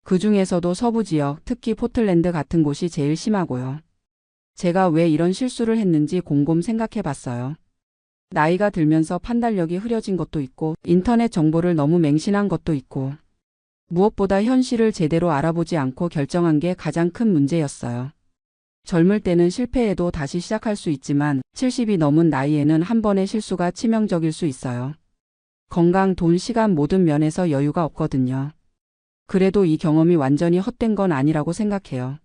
그 중에서도 서부 지역, 특히 포틀랜드 같은 곳이 제일 심하고요. 제가 왜 이런 실수를 했는지 곰곰 생각해 봤어요. 나이가 들면서 판단력이 흐려진 것도 있고 인터넷 정보를 너무 맹신한 것도 있고 무엇보다 현실을 제대로 알아보지 않고 결정한 게 가장 큰 문제였어요. 젊을 때는 실패해도 다시 시작할 수 있지만 70이 넘은 나이에는 한 번의 실수가 치명적일 수 있어요. 건강, 돈, 시간 모든 면에서 여유가 없거든요. 그래도 이 경험이 완전히 헛된 건 아니라고 생각해요.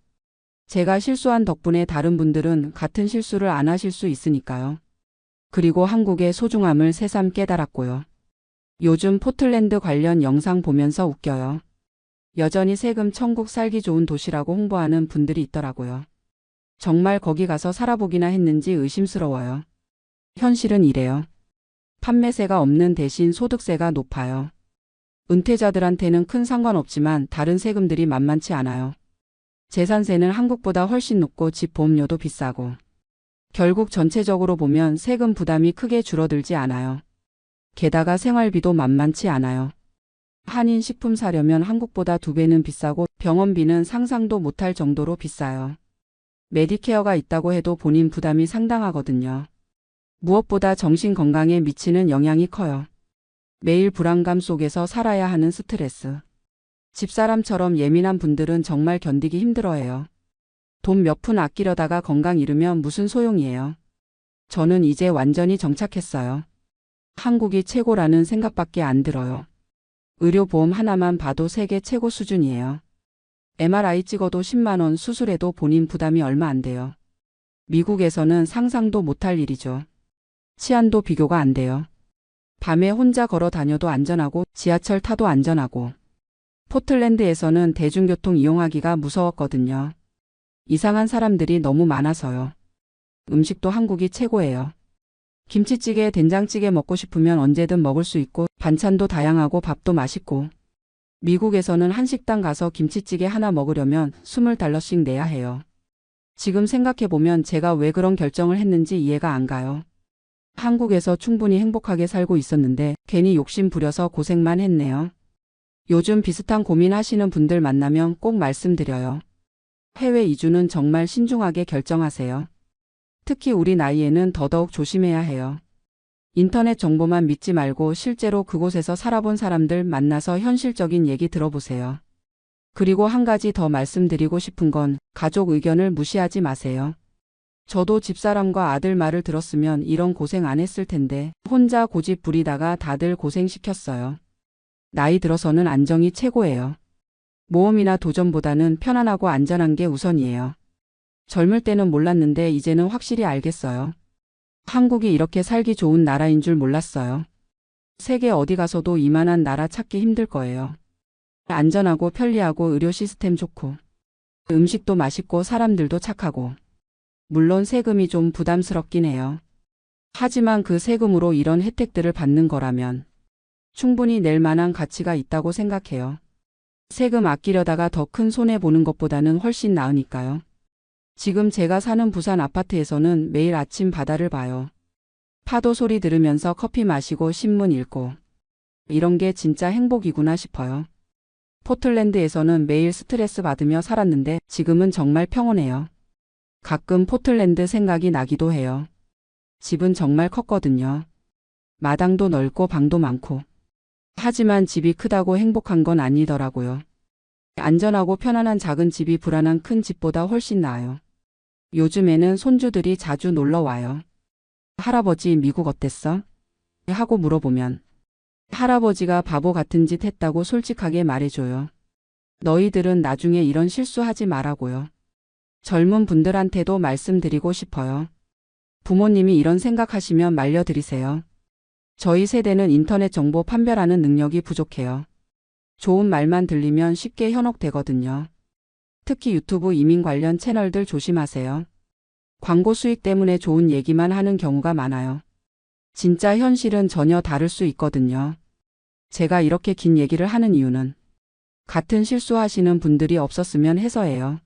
제가 실수한 덕분에 다른 분들은 같은 실수를 안 하실 수 있으니까요. 그리고 한국의 소중함을 새삼 깨달았고요. 요즘 포틀랜드 관련 영상 보면서 웃겨요. 여전히 세금 천국 살기 좋은 도시라고 홍보하는 분들이 있더라고요. 정말 거기 가서 살아보기나 했는지 의심스러워요. 현실은 이래요. 판매세가 없는 대신 소득세가 높아요. 은퇴자들한테는 큰 상관없지만 다른 세금들이 만만치 않아요. 재산세는 한국보다 훨씬 높고 집 보험료도 비싸고. 결국 전체적으로 보면 세금 부담이 크게 줄어들지 않아요. 게다가 생활비도 만만치 않아요. 한인 식품 사려면 한국보다 2배는 비싸고 병원비는 상상도 못할 정도로 비싸요. 메디케어가 있다고 해도 본인 부담이 상당하거든요. 무엇보다 정신 건강에 미치는 영향이 커요. 매일 불안감 속에서 살아야 하는 스트레스. 집사람처럼 예민한 분들은 정말 견디기 힘들어해요. 돈 몇 푼 아끼려다가 건강 잃으면 무슨 소용이에요. 저는 이제 완전히 정착했어요. 한국이 최고라는 생각밖에 안 들어요. 의료보험 하나만 봐도 세계 최고 수준이에요. MRI 찍어도 10만 원, 수술해도 본인 부담이 얼마 안 돼요. 미국에서는 상상도 못할 일이죠. 치안도 비교가 안 돼요. 밤에 혼자 걸어 다녀도 안전하고 지하철 타도 안전하고. 포틀랜드에서는 대중교통 이용하기가 무서웠거든요. 이상한 사람들이 너무 많아서요. 음식도 한국이 최고예요. 김치찌개, 된장찌개 먹고 싶으면 언제든 먹을 수 있고 반찬도 다양하고 밥도 맛있고. 미국에서는 한식당 가서 김치찌개 하나 먹으려면 $20씩 내야 해요. 지금 생각해보면 제가 왜 그런 결정을 했는지 이해가 안 가요. 한국에서 충분히 행복하게 살고 있었는데 괜히 욕심 부려서 고생만 했네요. 요즘 비슷한 고민하시는 분들 만나면 꼭 말씀드려요. 해외 이주는 정말 신중하게 결정하세요. 특히 우리 나이에는 더더욱 조심해야 해요. 인터넷 정보만 믿지 말고 실제로 그곳에서 살아본 사람들 만나서 현실적인 얘기 들어보세요. 그리고 한 가지 더 말씀드리고 싶은 건 가족 의견을 무시하지 마세요. 저도 집사람과 아들 말을 들었으면 이런 고생 안 했을 텐데 혼자 고집 부리다가 다들 고생시켰어요. 나이 들어서는 안정이 최고예요. 모험이나 도전보다는 편안하고 안전한 게 우선이에요. 젊을 때는 몰랐는데 이제는 확실히 알겠어요. 한국이 이렇게 살기 좋은 나라인 줄 몰랐어요. 세계 어디 가서도 이만한 나라 찾기 힘들 거예요. 안전하고 편리하고 의료 시스템 좋고 음식도 맛있고 사람들도 착하고. 물론 세금이 좀 부담스럽긴 해요. 하지만 그 세금으로 이런 혜택들을 받는 거라면 충분히 낼 만한 가치가 있다고 생각해요. 세금 아끼려다가 더 큰 손해 보는 것보다는 훨씬 나으니까요. 지금 제가 사는 부산 아파트에서는 매일 아침 바다를 봐요. 파도 소리 들으면서 커피 마시고 신문 읽고. 이런 게 진짜 행복이구나 싶어요. 포틀랜드에서는 매일 스트레스 받으며 살았는데 지금은 정말 평온해요. 가끔 포틀랜드 생각이 나기도 해요. 집은 정말 컸거든요. 마당도 넓고 방도 많고. 하지만 집이 크다고 행복한 건 아니더라고요. 안전하고 편안한 작은 집이 불안한 큰 집보다 훨씬 나아요. 요즘에는 손주들이 자주 놀러 와요. 할아버지 미국 어땠어? 하고 물어보면 할아버지가 바보 같은 짓 했다고 솔직하게 말해줘요. 너희들은 나중에 이런 실수하지 말라고요. 젊은 분들한테도 말씀드리고 싶어요. 부모님이 이런 생각하시면 말려드리세요. 저희 세대는 인터넷 정보 판별하는 능력이 부족해요. 좋은 말만 들리면 쉽게 현혹되거든요. 특히 유튜브 이민 관련 채널들 조심하세요. 광고 수익 때문에 좋은 얘기만 하는 경우가 많아요. 진짜 현실은 전혀 다를 수 있거든요. 제가 이렇게 긴 얘기를 하는 이유는 같은 실수하시는 분들이 없었으면 해서예요.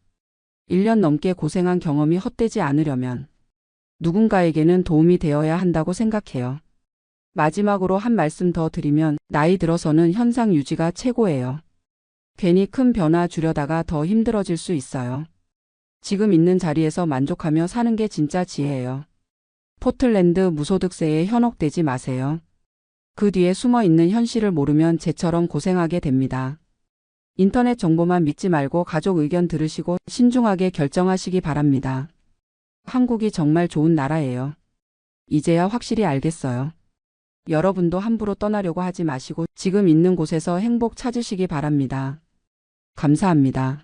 1년 넘게 고생한 경험이 헛되지 않으려면 누군가에게는 도움이 되어야 한다고 생각해요. 마지막으로 한 말씀 더 드리면 나이 들어서는 현상 유지가 최고예요. 괜히 큰 변화 주려다가 더 힘들어질 수 있어요. 지금 있는 자리에서 만족하며 사는 게 진짜 지혜예요. 포틀랜드 무소득세에 현혹되지 마세요. 그 뒤에 숨어 있는 현실을 모르면 쟤처럼 고생하게 됩니다. 인터넷 정보만 믿지 말고 가족 의견 들으시고 신중하게 결정하시기 바랍니다. 한국이 정말 좋은 나라예요. 이제야 확실히 알겠어요. 여러분도 함부로 떠나려고 하지 마시고 지금 있는 곳에서 행복 찾으시기 바랍니다. 감사합니다.